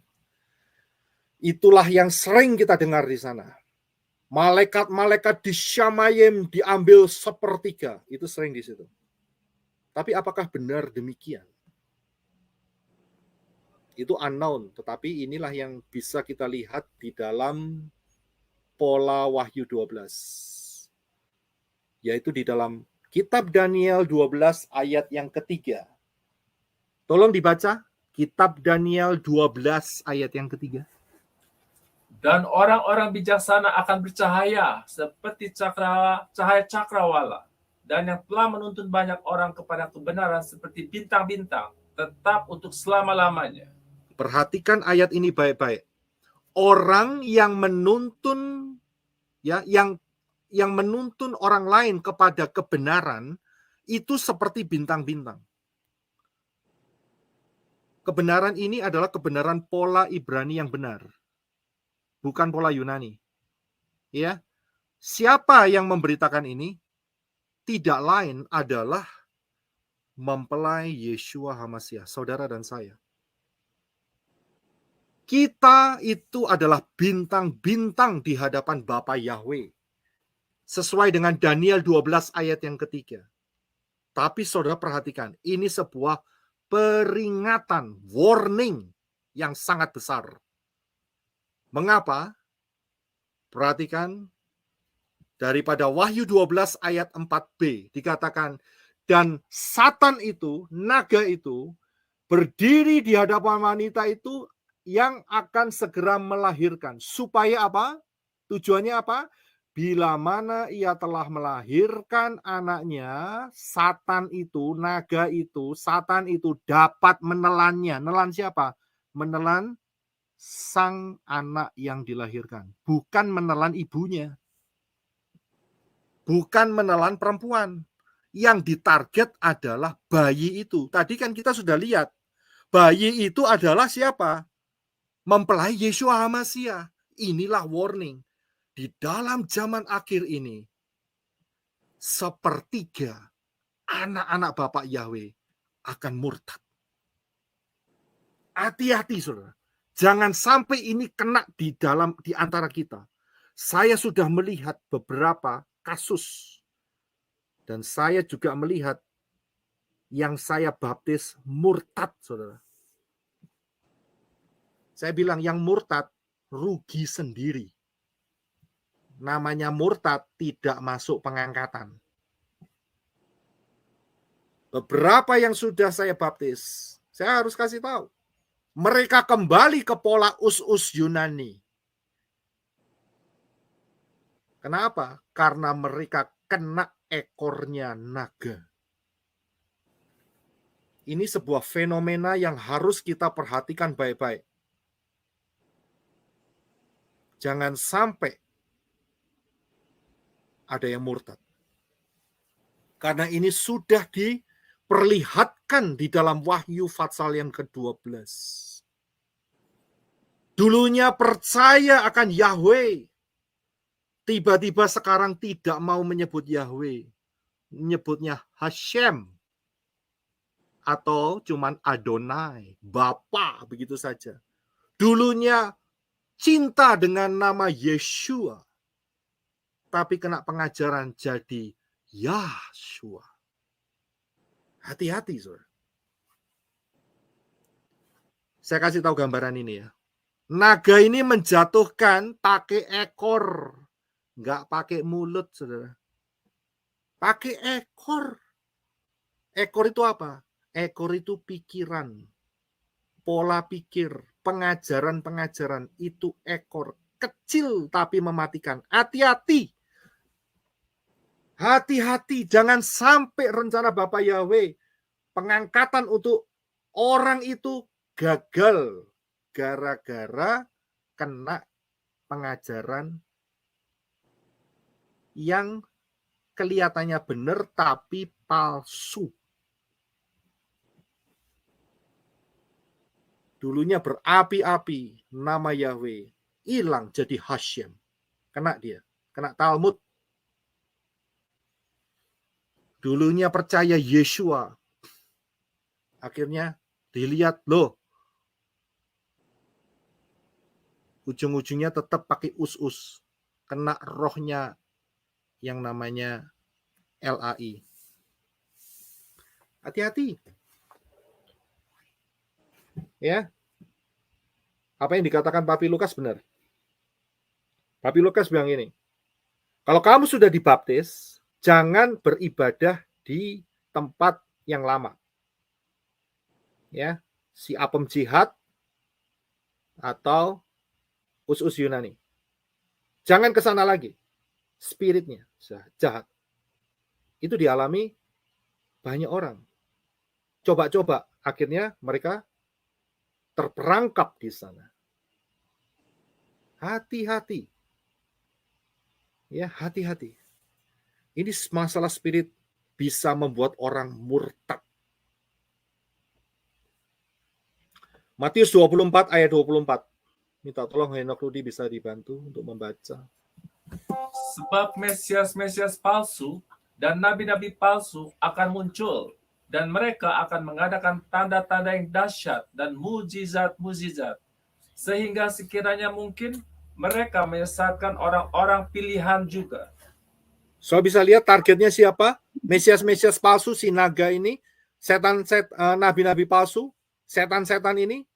Itulah yang sering kita dengar di sana. Malaikat-malaikat di Syamayim diambil sepertiga, itu sering di situ. Tapi apakah benar demikian? Itu unknown, tetapi inilah yang bisa kita lihat di dalam pola Wahyu 12. Yaitu di dalam Kitab Daniel 12 ayat yang ketiga. Tolong dibaca, Kitab Daniel 12 ayat yang ketiga. Dan orang-orang bijaksana akan bercahaya seperti cahaya cakrawala. Dan yang telah menuntun banyak orang kepada kebenaran seperti bintang-bintang, tetap untuk selama-lamanya. Perhatikan ayat ini baik-baik. Orang yang menuntun, ya, yang menuntun orang lain kepada kebenaran itu seperti bintang-bintang. Kebenaran ini adalah kebenaran pola Ibrani yang benar, bukan pola Yunani. Ya, siapa yang memberitakan ini? Tidak lain adalah mempelai Yeshua HaMashiach, saudara dan saya. Kita itu adalah bintang-bintang di hadapan Bapa Yahweh. Sesuai dengan Daniel 12 ayat yang ketiga. Tapi saudara perhatikan, ini sebuah peringatan, warning yang sangat besar. Mengapa? Perhatikan, daripada Wahyu 12 ayat 4b dikatakan, Dan Satan itu, naga itu, berdiri di hadapan wanita itu yang akan segera melahirkan. Supaya apa? Tujuannya apa? Bila mana ia telah melahirkan anaknya, Satan itu, naga itu, Satan itu dapat menelannya. Nelan siapa? Menelan sang anak yang dilahirkan. Bukan menelan ibunya. Bukan menelan perempuan. Yang ditarget adalah bayi itu. Tadi kan kita sudah lihat. Bayi itu adalah siapa? Mempelai Yeshua HaMasyiah. Inilah warning. Di dalam zaman akhir ini, sepertiga anak-anak Bapak Yahweh akan murtad. Hati-hati, saudara. Jangan sampai ini kena di antara kita. Saya sudah melihat beberapa kasus. Dan saya juga melihat yang saya baptis murtad, saudara. Saya bilang yang murtad rugi sendiri. Namanya murtad tidak masuk pengangkatan. Beberapa yang sudah saya baptis, saya harus kasih tahu. Mereka kembali ke pola us-us Yunani. Kenapa? Karena mereka kena ekornya naga. Ini sebuah fenomena yang harus kita perhatikan baik-baik. Jangan sampai ada yang murtad. Karena ini sudah diperlihatkan di dalam Wahyu pasal yang ke-12. Dulunya percaya akan Yahweh. Tiba-tiba sekarang tidak mau menyebut Yahweh. Menyebutnya Hashem. Atau cuman Adonai, Bapa, begitu saja. Dulunya cinta dengan nama Yeshua. Tapi kena pengajaran jadi Yahshua. Hati-hati, saudara. Saya kasih tahu gambaran ini ya. Naga ini menjatuhkan pakai ekor. Nggak pakai mulut, saudara. Pakai ekor. Ekor itu apa? Ekor itu pikiran. Pola pikir. Pengajaran-pengajaran itu ekor. Kecil tapi mematikan. Hati-hati. Hati-hati, jangan sampai rencana Bapak Yahweh pengangkatan untuk orang itu gagal gara-gara kena pengajaran yang kelihatannya benar tapi palsu. Dulunya berapi-api nama Yahweh, hilang jadi Hashem. Kena dia, kena Talmud. Dulunya percaya Yeshua. Akhirnya dilihat, loh. Ujung-ujungnya tetap pakai us-us. Kena rohnya yang namanya LAI. Hati-hati. Ya. Apa yang dikatakan Papi Lukas benar. Papi Lukas bilang ini. Kalau kamu sudah dibaptis, jangan beribadah di tempat yang lama. Ya, si Apem Jihad atau us-us Yunani. Jangan ke sana lagi. Spiritnya jahat. Itu dialami banyak orang. Coba-coba, akhirnya mereka terperangkap di sana. Hati-hati. Ya, hati-hati. Ini masalah spirit bisa membuat orang murtad. Matius 24 ayat 24. Minta tolong Henok Rudi bisa dibantu untuk membaca. Sebab Mesias-Mesias palsu dan nabi-nabi palsu akan muncul, dan mereka akan mengadakan tanda-tanda yang dahsyat dan mujizat-mujizat, sehingga sekiranya mungkin mereka menyesatkan orang-orang pilihan juga. So bisa lihat targetnya siapa? Mesias-Mesias palsu, si naga ini, nabi-nabi palsu, setan-setan ini.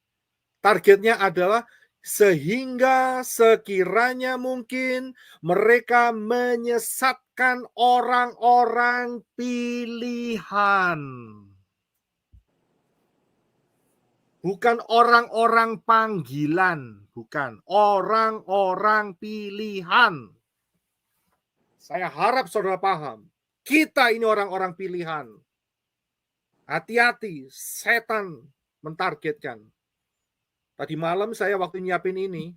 Targetnya adalah sehingga sekiranya mungkin mereka menyesatkan akan orang-orang pilihan. Bukan orang-orang panggilan, bukan. Orang-orang pilihan. Saya harap saudara paham. Kita ini orang-orang pilihan. Hati-hati, setan mentargetkan. Tadi malam saya waktu nyiapin ini,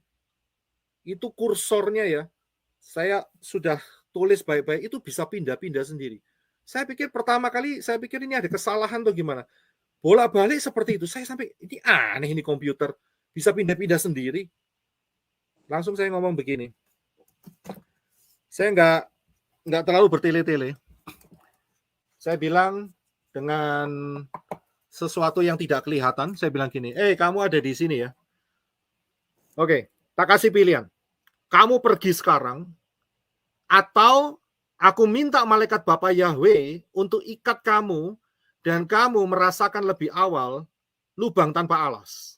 itu kursornya ya, saya sudah tulis baik-baik, itu bisa pindah-pindah sendiri. Saya pikir pertama kali, saya pikir ini ada kesalahan atau gimana. Bolak-balik seperti itu, saya sampai, ini aneh ini komputer, bisa pindah-pindah sendiri. Langsung saya ngomong begini, saya nggak terlalu bertele-tele. Saya bilang dengan sesuatu yang tidak kelihatan, saya bilang gini, kamu ada di sini ya. Oke, tak kasih pilihan. Kamu pergi sekarang, atau aku minta malaikat Bapa Yahweh untuk ikat kamu, dan kamu merasakan lebih awal lubang tanpa alas.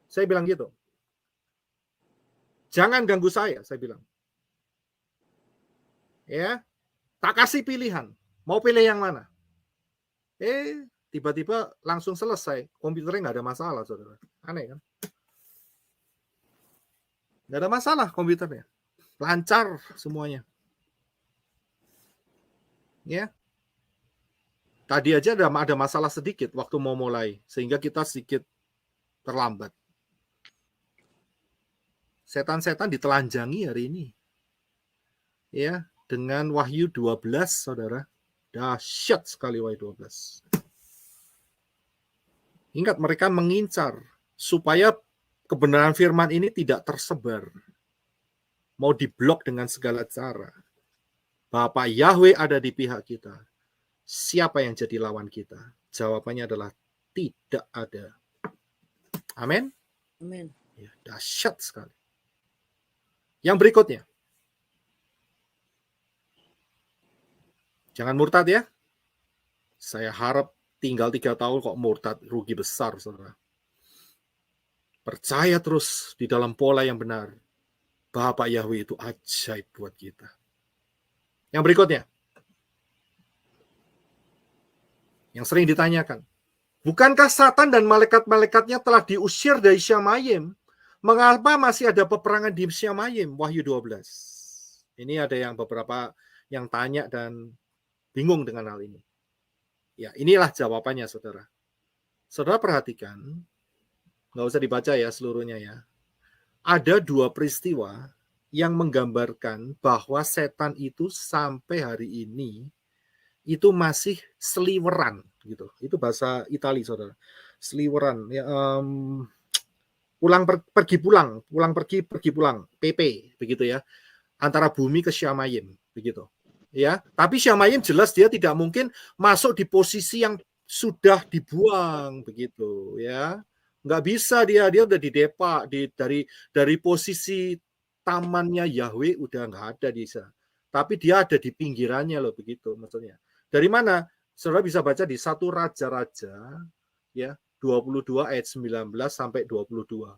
Saya bilang gitu. Jangan ganggu saya bilang. Ya, tak kasih pilihan. Mau pilih yang mana? Tiba-tiba langsung selesai. Komputernya nggak ada masalah, saudara. Aneh kan? Nggak ada masalah komputernya. Lancar semuanya. Ya. Tadi aja ada masalah sedikit waktu mau mulai. Sehingga kita sedikit terlambat. Setan-setan ditelanjangi hari ini. Ya, dengan Wahyu 12, saudara. Dahsyat sekali Wahyu 12. Ingat, mereka mengincar supaya kebenaran firman ini tidak tersebar. Mau diblok dengan segala cara. Bapak Yahweh ada di pihak kita. Siapa yang jadi lawan kita? Jawabannya adalah tidak ada. Amin? Amin. Ya, dahsyat sekali. Yang berikutnya. Jangan murtad ya. Saya harap tinggal 3 tahun kok murtad, rugi besar, saudara. Percaya terus di dalam pola yang benar. Bapak Yahweh itu ajaib buat kita. Yang berikutnya. Yang sering ditanyakan. Bukankah Satan dan malaikat-malaikatnya telah diusir dari Syamayim? Mengapa masih ada peperangan di Syamayim? Wahyu 12. Ini ada yang beberapa yang tanya dan bingung dengan hal ini. Ya, inilah jawabannya, saudara. Saudara perhatikan, nggak usah dibaca ya seluruhnya ya. Ada 2 peristiwa yang menggambarkan bahwa setan itu sampai hari ini itu masih seliweran gitu. Itu bahasa Itali, saudara. Seliweran. Ya, pergi pulang, PP begitu ya. Antara bumi ke Syamayim begitu. Ya, tapi Syamayim jelas dia tidak mungkin masuk di posisi yang sudah dibuang begitu ya. Nggak bisa dia udah didepak dari posisi tamannya Yahweh udah nggak ada di sana. Tapi dia ada di pinggirannya loh begitu maksudnya. Dari mana? Saudara bisa baca di 1 Raja-Raja ya, 22 ayat 19 sampai 22.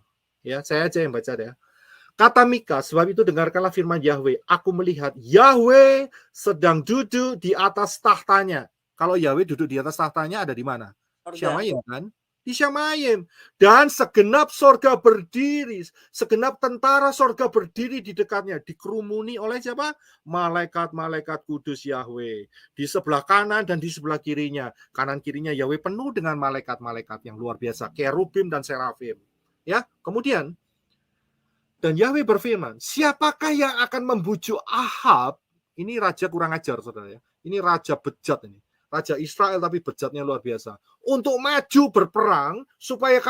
Ya, saya aja yang baca deh. Kata Mika, sebab itu dengarkanlah firman Yahweh. Aku melihat Yahweh sedang duduk di atas tahtanya. Kalau Yahweh duduk di atas tahtanya ada di mana? Syamayim kan? Di Syamayim. Dan segenap sorga berdiri. Segenap tentara sorga berdiri di dekatnya. Dikerumuni oleh siapa? Malaikat-malaikat kudus Yahweh. Di sebelah kanan dan di sebelah kirinya. Kanan kirinya Yahweh penuh dengan malaikat-malaikat yang luar biasa. Kerubim dan serafim. Ya, kemudian dan Yahweh berfirman, siapakah yang akan membujuk Ahab? Ini raja kurang ajar, saudara ya. Ini raja bejat ini. Raja Israel tapi bejatnya luar biasa. Untuk maju berperang supaya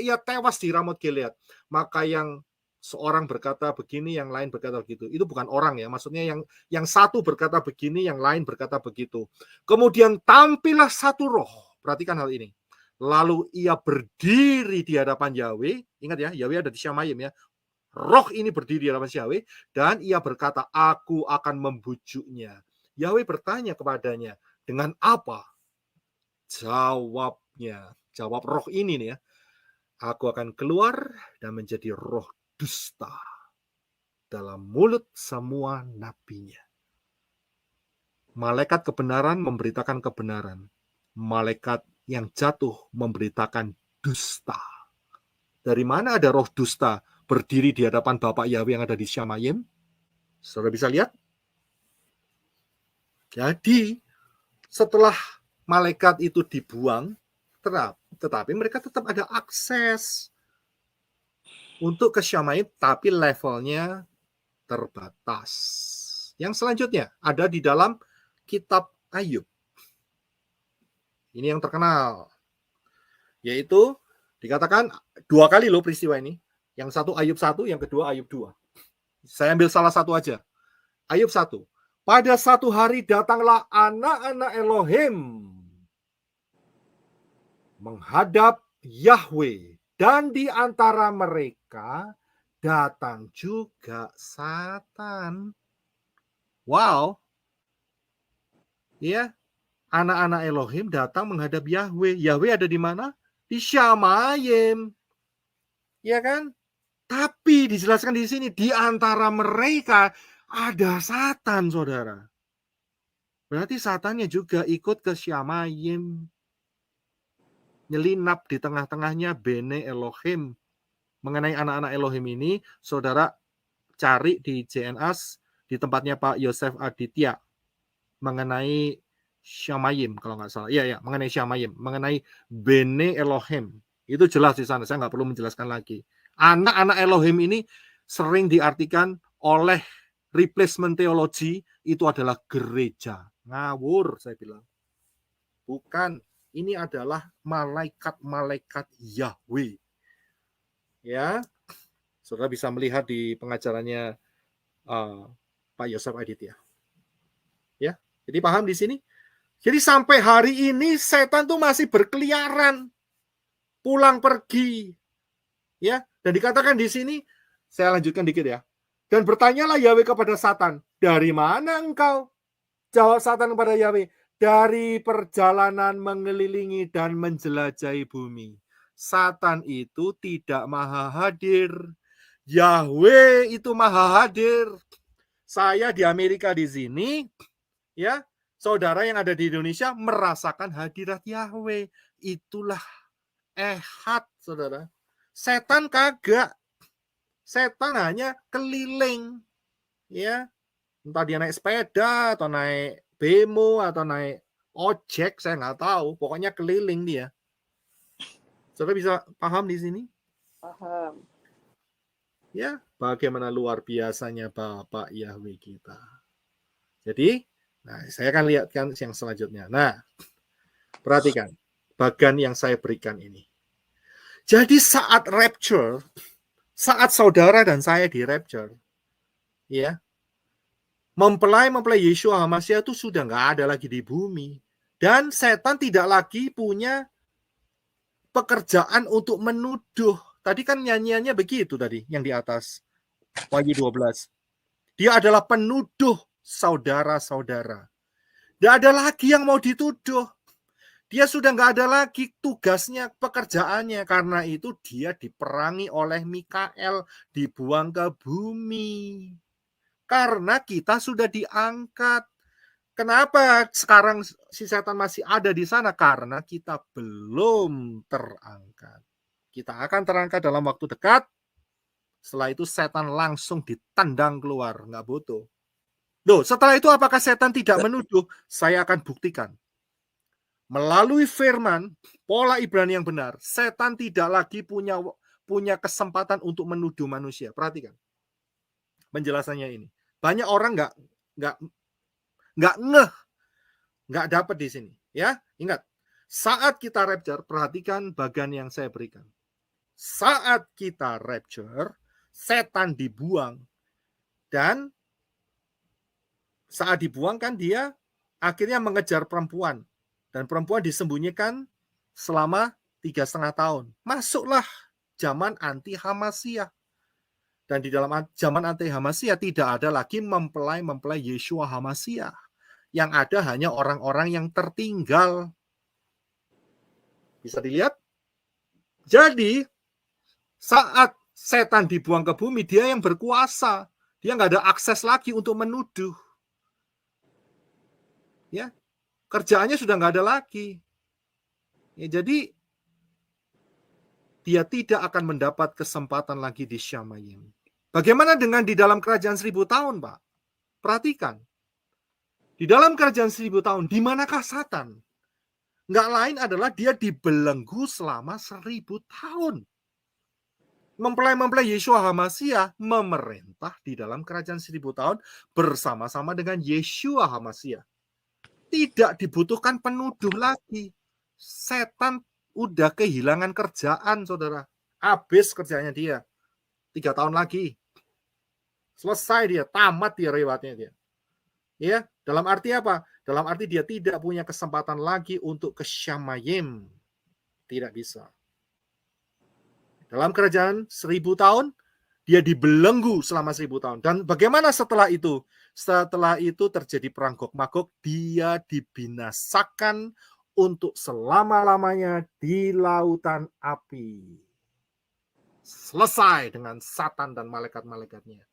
ia tewas di Ramot Gilead. Maka yang seorang berkata begini, yang lain berkata begitu. Itu bukan orang ya, maksudnya yang satu berkata begini, yang lain berkata begitu. Kemudian tampillah satu roh. Perhatikan hal ini. Lalu ia berdiri di hadapan Yahweh. Ingat ya, Yahweh ada di Syamayim ya. Roh ini berdiri di hadapan Yahweh dan ia berkata, aku akan membujuknya. Yahweh bertanya kepadanya, dengan apa? Jawab roh ini nih ya. Aku akan keluar dan menjadi roh dusta dalam mulut semua nabinya. Malaikat kebenaran memberitakan kebenaran. Malaikat yang jatuh memberitakan dusta. Dari mana ada roh dusta berdiri di hadapan Bapak Yahweh yang ada di Syamayim? Saudara bisa lihat? Jadi, setelah malaikat itu dibuang, tetapi mereka tetap ada akses untuk ke Syamayim, tapi levelnya terbatas. Yang selanjutnya ada di dalam kitab Ayub. Ini yang terkenal. Yaitu dikatakan 2 kali loh peristiwa ini. Yang satu Ayub 1, yang kedua Ayub 2. Saya ambil salah satu aja. Ayub 1. Pada satu hari datanglah anak-anak Elohim menghadap Yahweh, dan di antara mereka datang juga Satan. Wow. Ya, anak-anak Elohim datang menghadap Yahweh. Yahweh ada di mana? Di Syamayim. Ya kan? Tapi dijelaskan di sini, di antara mereka ada Satan, saudara. Berarti Satannya juga ikut ke Syamayim. Nyelinap di tengah-tengahnya Bene Elohim. Mengenai anak-anak Elohim ini, saudara cari di JNAS, di tempatnya Pak Yosef Aditya. Mengenai Syamayim, kalau nggak salah. Iya, mengenai Syamayim. Mengenai Bene Elohim. Itu jelas di sana, saya nggak perlu menjelaskan lagi. Anak-anak Elohim ini sering diartikan oleh replacement theology itu adalah gereja. Ngawur, saya bilang. Bukan, ini adalah malaikat-malaikat Yahweh. Ya, saudara bisa melihat di pengajarannya Pak Yosef Aditya. Ya, jadi paham di sini? Jadi sampai hari ini setan tuh masih berkeliaran, pulang pergi. Ya, dan dikatakan di sini, saya lanjutkan dikit ya. Dan bertanyalah Yahweh kepada Satan, dari mana engkau? Jawab Satan kepada Yahweh, dari perjalanan mengelilingi dan menjelajahi bumi. Satan itu tidak maha hadir. Yahweh itu maha hadir. Saya di Amerika di sini, ya, saudara yang ada di Indonesia merasakan hadirat Yahweh. Itulah ehad, saudara. Setan kagak. Setan hanya keliling. Ya, entah dia naik sepeda atau naik bemo atau naik ojek, saya nggak tahu. Pokoknya keliling dia. Saudara bisa paham di sini? Paham. Ya, bagaimana luar biasanya Bapak Yahweh kita. Jadi, nah, saya akan lihatkan yang selanjutnya. Nah, perhatikan bagian yang saya berikan ini. Jadi saat rapture, saat saudara dan saya di rapture, ya, mempelai Yeshua HaMashiach itu sudah nggak ada lagi di bumi. Dan setan tidak lagi punya pekerjaan untuk menuduh. Tadi kan nyanyiannya begitu tadi, yang di atas. Wahyu 12. Dia adalah penuduh saudara-saudara. Tidak ada lagi yang mau dituduh. Dia sudah nggak ada lagi tugasnya, pekerjaannya. Karena itu dia diperangi oleh Mikael, dibuang ke bumi. Karena kita sudah diangkat. Kenapa sekarang si setan masih ada di sana? Karena kita belum terangkat. Kita akan terangkat dalam waktu dekat. Setelah itu setan langsung ditendang keluar. Nggak butuh. Loh, setelah itu apakah setan tidak menuduh? Saya akan buktikan. Melalui firman, pola Ibrani yang benar, setan tidak lagi punya kesempatan untuk menuduh manusia. Perhatikan penjelasannya ini. Banyak orang nggak dapat di sini. Ya, ingat, saat kita rapture, perhatikan bagian yang saya berikan. Saat kita rapture, setan dibuang, dan saat dibuang kan dia akhirnya mengejar perempuan, dan perempuan disembunyikan selama 3,5 tahun. Masuklah zaman anti Hamashiach. Dan di dalam zaman anti Hamashiach tidak ada lagi mempelai Yeshua Hamashiach. Yang ada hanya orang-orang yang tertinggal. Bisa dilihat? Jadi saat setan dibuang ke bumi, dia yang berkuasa. Dia nggak ada akses lagi untuk menuduh. Ya, kerjaannya sudah nggak ada lagi. Ya, jadi dia tidak akan mendapat kesempatan lagi di Syamayim. Bagaimana dengan di dalam kerajaan 1000 tahun, Pak? Perhatikan. Di dalam kerajaan 1000 tahun, di manakah Satan? Nggak lain adalah dia dibelenggu selama 1000 tahun. Mempelai-mempelai Yeshua HaMashiach memerintah di dalam kerajaan 1000 tahun bersama-sama dengan Yeshua HaMashiach. Tidak dibutuhkan penuduh lagi. Setan udah kehilangan kerjaan, saudara. Habis kerjanya dia. 3 tahun lagi. Selesai dia, tamat dia riwayatnya dia. Ya, dalam arti apa? Dalam arti dia tidak punya kesempatan lagi untuk ke Syamayim. Tidak bisa. Dalam kerajaan 1000 tahun, dia dibelenggu selama 1000 tahun. Dan bagaimana setelah itu? Setelah itu terjadi perang Gog-Magog, dia dibinasakan untuk selama-lamanya di lautan api. Selesai dengan Satan dan malaikat-malaikatnya.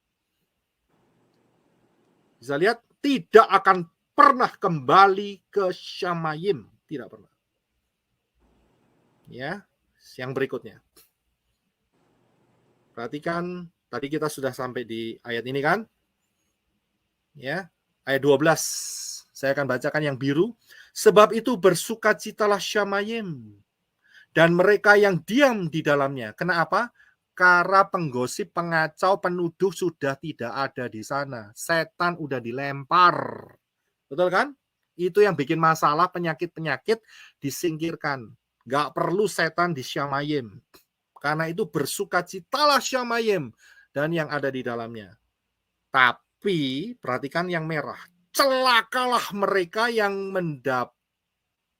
Bisa lihat, tidak akan pernah kembali ke Syamayim. Tidak pernah. Ya, yang berikutnya. Perhatikan, tadi kita sudah sampai di ayat ini kan? Ya, ayat 12. Saya akan bacakan yang biru. Sebab itu bersukacitalah Syamayim dan mereka yang diam di dalamnya. Kenapa? Karena penggosip, pengacau, penuduh sudah tidak ada di sana. Setan udah dilempar. Betul kan? Itu yang bikin masalah, penyakit-penyakit disingkirkan. Nggak perlu setan di Syamayim. Karena itu bersukacitalah Syamayim dan yang ada di dalamnya. Tapi perhatikan yang merah. Celakalah mereka yang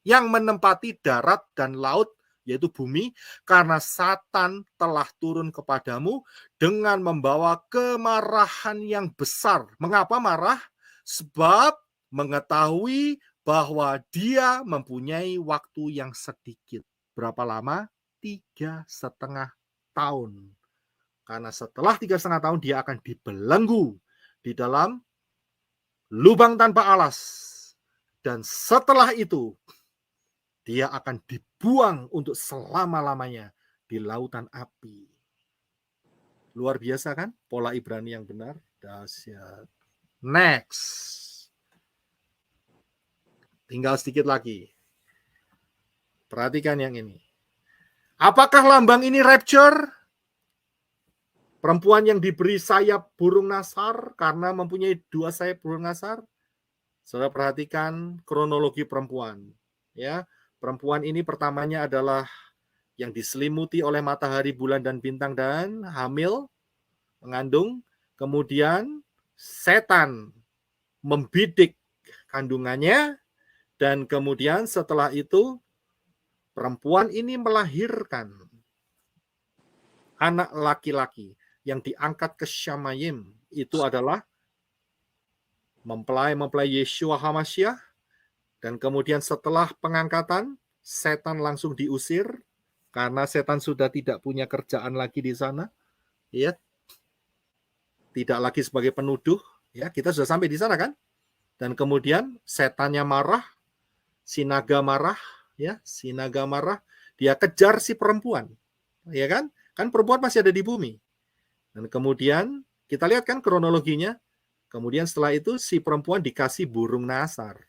menempati darat dan laut, yaitu bumi, karena Satan telah turun kepadamu dengan membawa kemarahan yang besar. Mengapa marah? Sebab mengetahui bahwa dia mempunyai waktu yang sedikit. Berapa lama? 3,5 tahun. Karena setelah 3,5 tahun dia akan dibelenggu di dalam lubang tanpa alas. Dan setelah itu dia akan dibuang untuk selama-lamanya di lautan api. Luar biasa kan? Pola Ibrani yang benar. Dahsyat. Next. Tinggal sedikit lagi. Perhatikan yang ini. Apakah lambang ini rapture? Perempuan yang diberi sayap burung nasar karena mempunyai 2 sayap burung nasar. Saudara perhatikan kronologi perempuan. Ya, perempuan ini pertamanya adalah yang diselimuti oleh matahari, bulan, dan bintang dan hamil, mengandung. Kemudian setan membidik kandungannya dan kemudian setelah itu perempuan ini melahirkan anak laki-laki yang diangkat ke Syamayim. Itu adalah mempelai Yeshua HaMashiach. Dan kemudian setelah pengangkatan, setan langsung diusir karena setan sudah tidak punya kerjaan lagi di sana. Ya. Tidak lagi sebagai penuduh, ya. Kita sudah sampai di sana kan? Dan kemudian setannya marah, si naga marah, ya, si naga marah, dia kejar si perempuan. Ya kan? Kan perempuan masih ada di bumi. Dan kemudian kita lihat kan kronologinya. Kemudian setelah itu si perempuan dikasih burung nasar.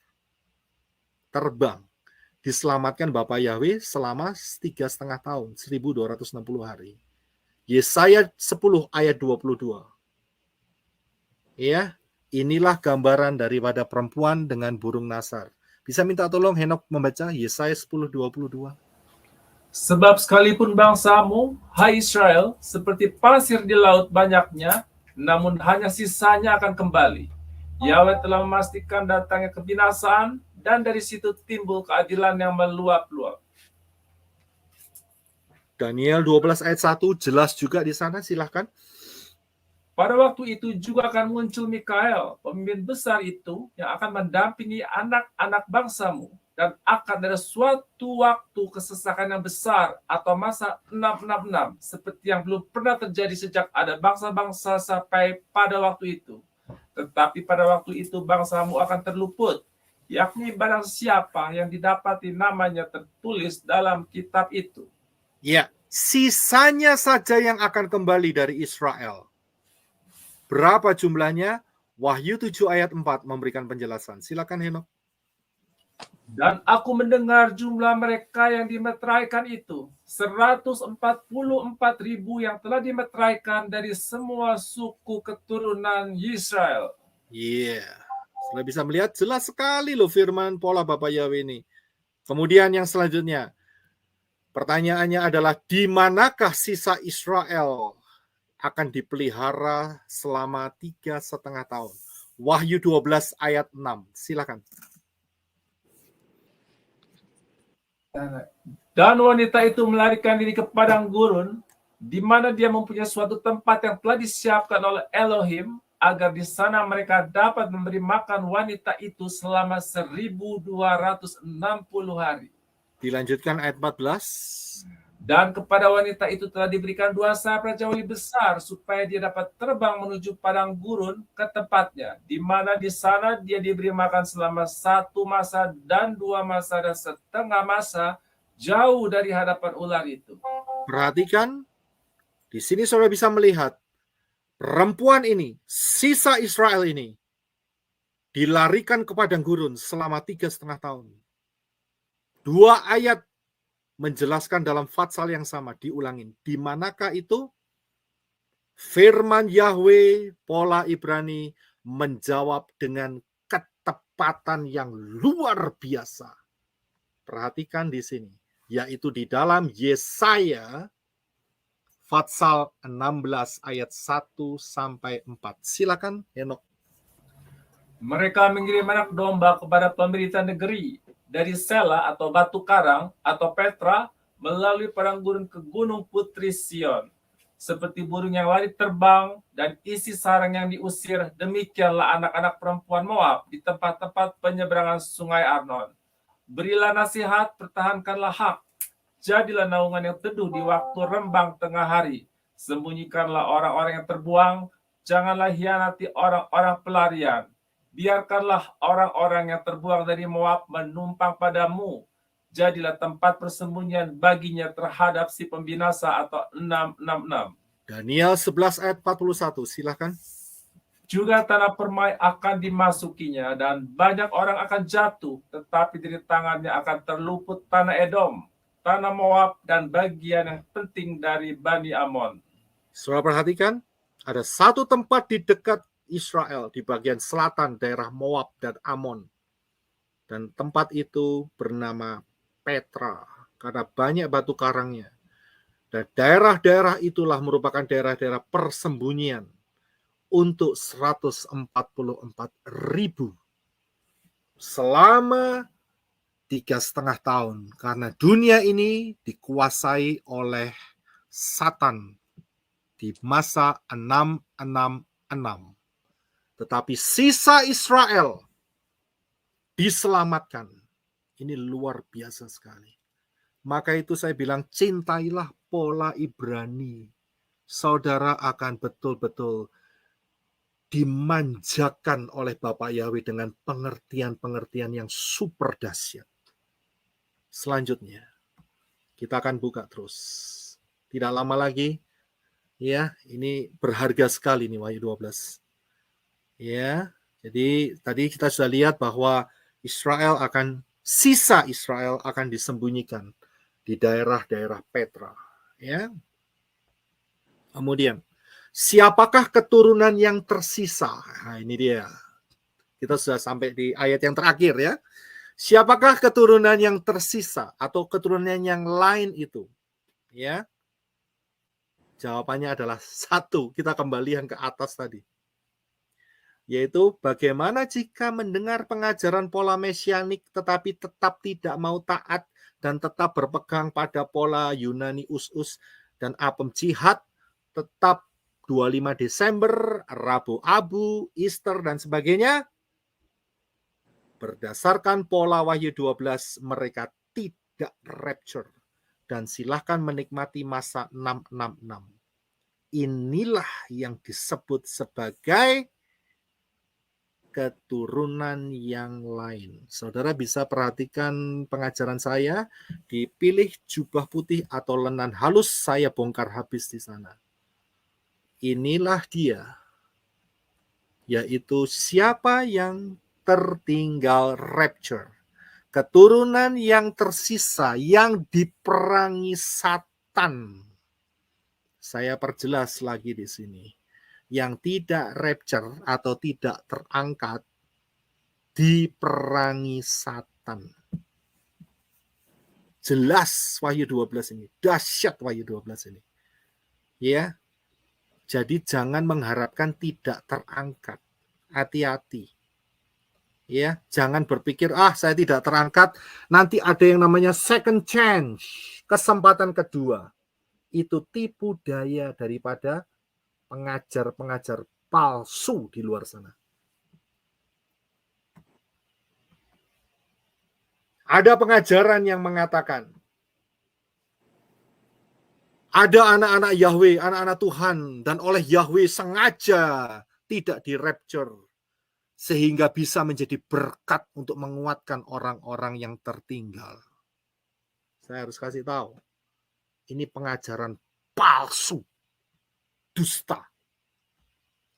Terbang. Diselamatkan Bapak Yahweh selama 3,5 tahun, 1260 hari. Yesaya 10 ayat 22. Ya, inilah gambaran daripada perempuan dengan burung nasar. Bisa minta tolong Henok membaca Yesaya 10:22. Sebab sekalipun bangsamu, hai Israel, seperti pasir di laut banyaknya, namun hanya sisanya akan kembali. Yahweh telah memastikan datangnya kebinasaan, dan dari situ timbul keadilan yang meluap-luap. Daniel 12 ayat 1 jelas juga di sana, silahkan. Pada waktu itu juga akan muncul Mikael, pemimpin besar itu, yang akan mendampingi anak-anak bangsamu, dan akan ada suatu waktu kesesakan yang besar atau masa 666, seperti yang belum pernah terjadi sejak ada bangsa-bangsa sampai pada waktu itu. Tetapi pada waktu itu bangsamu akan terluput, yakni barang siapa yang didapati namanya tertulis dalam kitab itu. Ya, sisanya saja yang akan kembali dari Israel. Berapa jumlahnya? Wahyu 7 ayat 4 memberikan penjelasan. Silakan Henok. Dan aku mendengar jumlah mereka yang dimeteraikan itu, 144.000 yang telah dimeteraikan dari semua suku keturunan Israel. Iya, sudah bisa melihat jelas sekali loh firman pola Bapak Yahweh ini. Kemudian yang selanjutnya, pertanyaannya adalah di manakah sisa Israel akan dipelihara selama 3,5 tahun? Wahyu 12 ayat 6. Silakan. Dan wanita itu melarikan diri ke padang gurun, di mana dia mempunyai suatu tempat yang telah disiapkan oleh Elohim, agar di sana mereka dapat memberi makan wanita itu selama 1.260 hari. Dilanjutkan ayat 14. Dan kepada wanita itu telah diberikan 2 sayap rajawi besar, supaya dia dapat terbang menuju padang gurun ke tempatnya, di mana di sana dia diberi makan selama 1 masa dan 2 masa dan setengah masa, jauh dari hadapan ular itu. Perhatikan, di sini saudara bisa melihat perempuan ini, sisa Israel ini, dilarikan ke padang gurun selama 3,5 tahun. 2 ayat menjelaskan dalam fatsal yang sama, diulangin. Di manakah itu? Firman Yahweh, pola Ibrani, menjawab dengan ketepatan yang luar biasa. Perhatikan di sini, yaitu di dalam Yesaya fatsal 16 ayat 1 sampai 4. Silakan, Henok. Mereka mengirim anak domba kepada pemerintah negeri dari Sela atau Batu Karang atau Petra melalui padang gurun ke Gunung Putri Sion. Seperti burung yang lari terbang dan isi sarang yang diusir, demikianlah anak-anak perempuan Moab di tempat-tempat penyeberangan sungai Arnon. Berilah nasihat, pertahankanlah hak. Jadilah naungan yang teduh di waktu rembang tengah hari. Sembunyikanlah orang-orang yang terbuang, janganlah hianati orang-orang pelarian. Biarkanlah orang-orang yang terbuang dari Moab menumpang padamu. Jadilah tempat persembunyian baginya terhadap si pembinasa atau 666. Daniel 11 ayat 41, silakan. Juga tanah permai akan dimasukinya dan banyak orang akan jatuh, tetapi dari tangannya akan terluput tanah Edom, tanah Moab, dan bagian yang penting dari Bani Amon. Saudara perhatikan, ada satu tempat di dekat Israel, di bagian selatan daerah Moab dan Amon. Dan tempat itu bernama Petra, karena banyak batu karangnya. Dan daerah-daerah itulah merupakan daerah-daerah persembunyian untuk 144.000 selama 3,5 tahun. Karena dunia ini dikuasai oleh Satan di masa 666. Tetapi sisa Israel diselamatkan. Ini luar biasa sekali. Maka itu saya bilang, cintailah pola Ibrani. Saudara akan betul-betul dimanjakan oleh Bapak Yahweh dengan pengertian-pengertian yang super dahsyat. Selanjutnya, kita akan buka terus. Tidak lama lagi, ya, ini berharga sekali nih Wahyu 12. Ya, jadi tadi kita sudah lihat bahwa sisa Israel akan disembunyikan di daerah-daerah Petra. Ya. Kemudian, siapakah keturunan yang tersisa? Nah, ini dia. Kita sudah sampai di ayat yang terakhir ya. Siapakah keturunan yang tersisa atau keturunan yang lain itu? Ya. Jawabannya adalah 1. Kita kembali yang ke atas tadi. Yaitu bagaimana jika mendengar pengajaran pola mesianik tetapi tetap tidak mau taat dan tetap berpegang pada pola Yunani us-us dan apem jihad, tetap 25 Desember, Rabu Abu, Easter dan sebagainya. Berdasarkan pola Wahyu 12 mereka tidak rapture dan silahkan menikmati masa 666. Inilah yang disebut sebagai keturunan yang lain. Saudara bisa perhatikan pengajaran saya, dipilih jubah putih atau lenan halus, saya bongkar habis di sana. Inilah dia, yaitu siapa yang tertinggal rapture. Keturunan yang tersisa, yang diperangi Satan. Saya perjelas lagi di sini. Yang tidak rapture atau tidak terangkat, diperangi Satan. Jelas Wahyu 12 ini, dahsyat Wahyu 12 ini. Ya. Jadi jangan mengharapkan tidak terangkat. Hati-hati. Ya, jangan berpikir saya tidak terangkat, nanti ada yang namanya second chance, kesempatan kedua. Itu tipu daya daripada pengajar-pengajar palsu di luar sana. Ada pengajaran yang mengatakan ada anak-anak Yahweh, anak-anak Tuhan, dan oleh Yahweh sengaja tidak di-rapture sehingga bisa menjadi berkat untuk menguatkan orang-orang yang tertinggal. Saya harus kasih tahu, ini pengajaran palsu, dusta.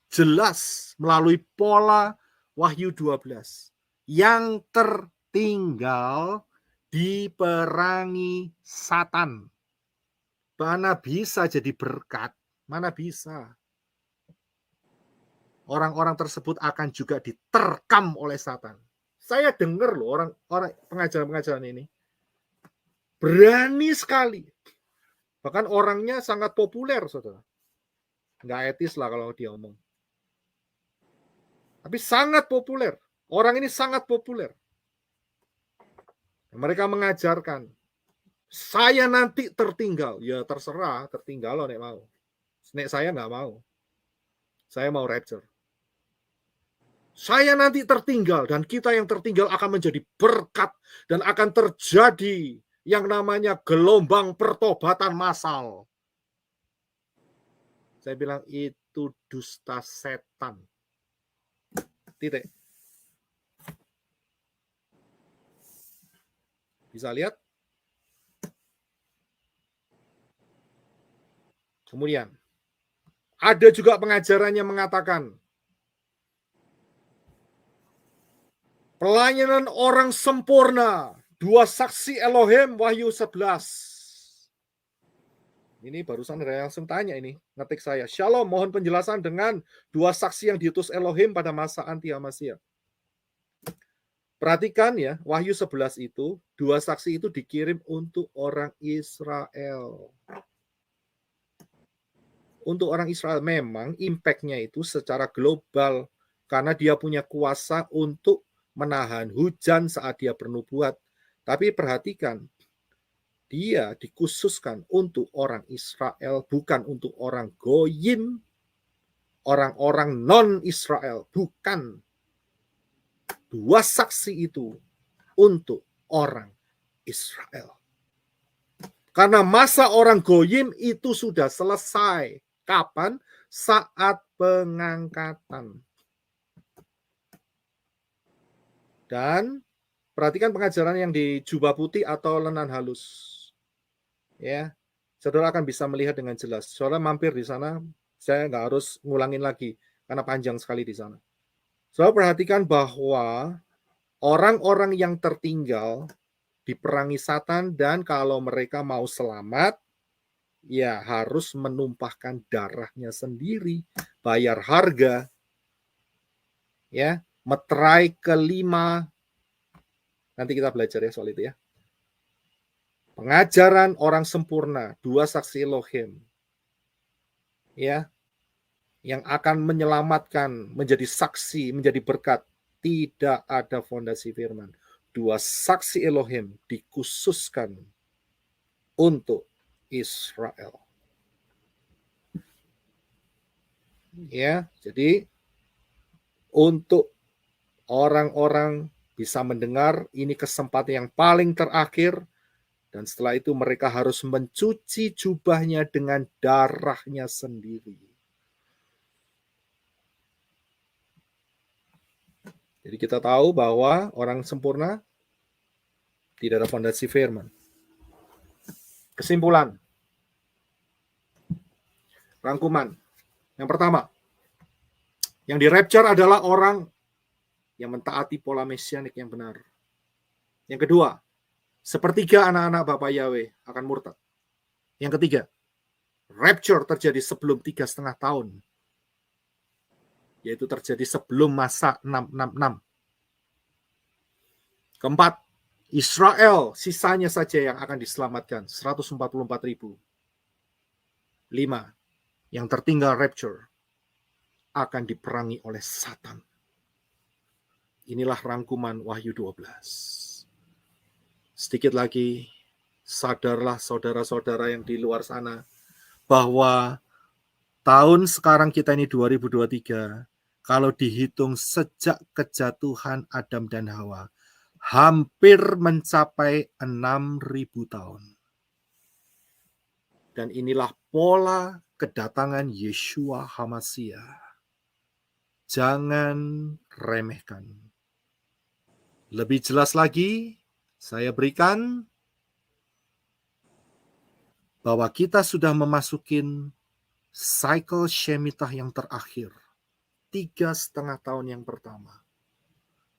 Jelas melalui pola Wahyu 12. Yang tertinggal diperangi Satan. Mana bisa jadi berkat? Mana bisa? Orang-orang tersebut akan juga diterkam oleh Satan. Saya dengar loh orang pengajaran-pengajaran ini. Berani sekali. Bahkan orangnya sangat populer, saudara. Nggak etis lah kalau dia omong. Tapi sangat populer. Orang ini sangat populer. Mereka mengajarkan, saya nanti tertinggal. Ya terserah, tertinggal loh nek mau. Nek saya nggak mau. Saya mau rapture. Saya nanti tertinggal dan kita yang tertinggal akan menjadi berkat dan akan terjadi yang namanya gelombang pertobatan massal. Saya bilang itu dusta setan. Titik. Bisa lihat? Kemudian ada juga pengajaran yang mengatakan pelayanan orang sempurna, 2 saksi Elohim, Wahyu 11. Ini barusan ada yang langsung tanya ini, ngetik saya. Shalom, mohon penjelasan dengan 2 saksi yang diutus Elohim pada masa anti-Hamasiyah. Perhatikan ya, Wahyu 11 itu, 2 saksi itu dikirim untuk orang Israel. Untuk orang Israel memang impact-nya itu secara global, karena dia punya kuasa untuk menahan hujan saat dia bernubuat. Tapi perhatikan, dia dikhususkan untuk orang Israel, bukan untuk orang Goyim, orang-orang non-Israel, bukan. 2 saksi itu untuk orang Israel. Karena masa orang Goyim itu sudah selesai. Kapan? Saat pengangkatan. Dan perhatikan pengajaran yang di jubah putih atau lenan halus. Ya, saudara akan bisa melihat dengan jelas. Saudara mampir di sana, saya nggak harus ngulangin lagi karena panjang sekali di sana. Saudara perhatikan bahwa orang-orang yang tertinggal diperangi Satan dan kalau mereka mau selamat, ya harus menumpahkan darahnya sendiri, bayar harga, ya, meterai kelima. Nanti kita belajar ya soal itu ya. Pengajaran orang sempurna, 2 saksi Elohim, ya, yang akan menyelamatkan, menjadi saksi, menjadi berkat. Tidak ada fondasi firman. 2 saksi Elohim dikhususkan untuk Israel. Ya, jadi untuk orang-orang bisa mendengar, ini kesempatan yang paling terakhir. Dan setelah itu mereka harus mencuci jubahnya dengan darahnya sendiri. Jadi kita tahu bahwa orang sempurna tidak ada fondasi firman. Kesimpulan. Rangkuman. Yang pertama, yang di rapture adalah orang yang mentaati pola mesianik yang benar. Yang kedua, sepertiga anak-anak Bapa Yahweh akan murtad. Yang ketiga, rapture terjadi sebelum 3,5 tahun. Yaitu terjadi sebelum masa 666. Keempat, Israel sisanya saja yang akan diselamatkan, 144.000. 5, yang tertinggal rapture akan diperangi oleh Satan. Inilah rangkuman Wahyu 12. Sedikit lagi, sadarlah saudara-saudara yang di luar sana, bahwa tahun sekarang kita ini 2023, kalau dihitung sejak kejatuhan Adam dan Hawa, hampir mencapai 6.000 tahun. Dan inilah pola kedatangan Yeshua HaMasyiah. Jangan remehkan. Lebih jelas lagi, saya berikan bahwa kita sudah memasukin cycle Shemitah yang terakhir. 3,5 tahun yang pertama.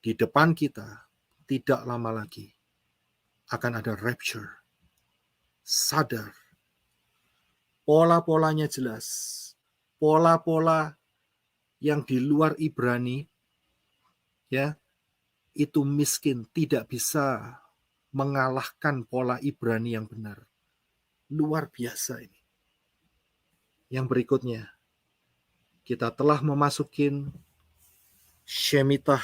Di depan kita, tidak lama lagi, akan ada rapture. Sadar. Pola-polanya jelas. Pola-pola yang di luar Ibrani, ya, itu miskin, tidak bisa mengalahkan pola Ibrani yang benar. Luar biasa ini. Yang berikutnya, kita telah memasukin Shemitah,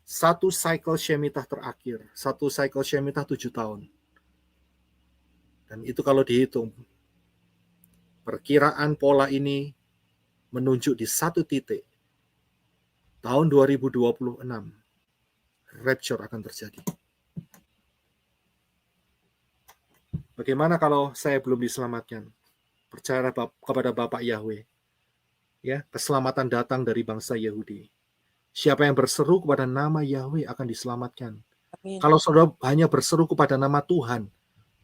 satu cycle Shemitah terakhir. Satu cycle Shemitah 7 tahun. Dan itu kalau dihitung, perkiraan pola ini menunjuk di satu titik. Tahun 2026, rapture akan terjadi. Bagaimana kalau saya belum diselamatkan? Percaya kepada Bapak Yahweh. Ya, keselamatan datang dari bangsa Yahudi. Siapa yang berseru kepada nama Yahweh akan diselamatkan. Amin. Kalau saudara hanya berseru kepada nama Tuhan,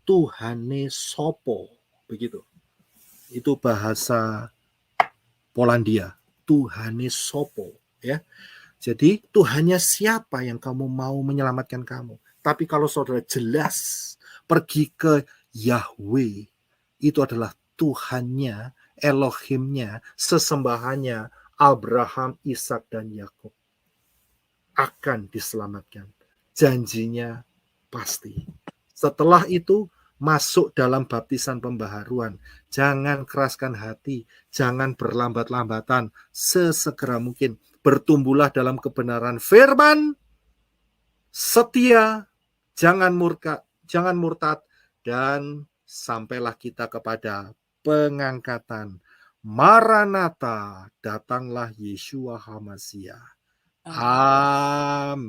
Tuhane sopo, begitu. Itu bahasa Polandia. Tuhane sopo, ya. Jadi Tuhannya siapa yang kamu mau menyelamatkan kamu? Tapi kalau saudara jelas pergi ke Yahweh, itu adalah Tuhannya, Elohimnya, sesembahannya Abraham, Ishak, dan Yakub. Akan diselamatkan. Janjinya pasti. Setelah itu masuk dalam baptisan pembaharuan. Jangan keraskan hati, jangan berlambat-lambatan, sesegera mungkin. Bertumbuhlah dalam kebenaran firman, setia, jangan murtad, dan sampailah kita kepada pengangkatan. Maranatha, datanglah Yeshua HaMasyiah. Amin.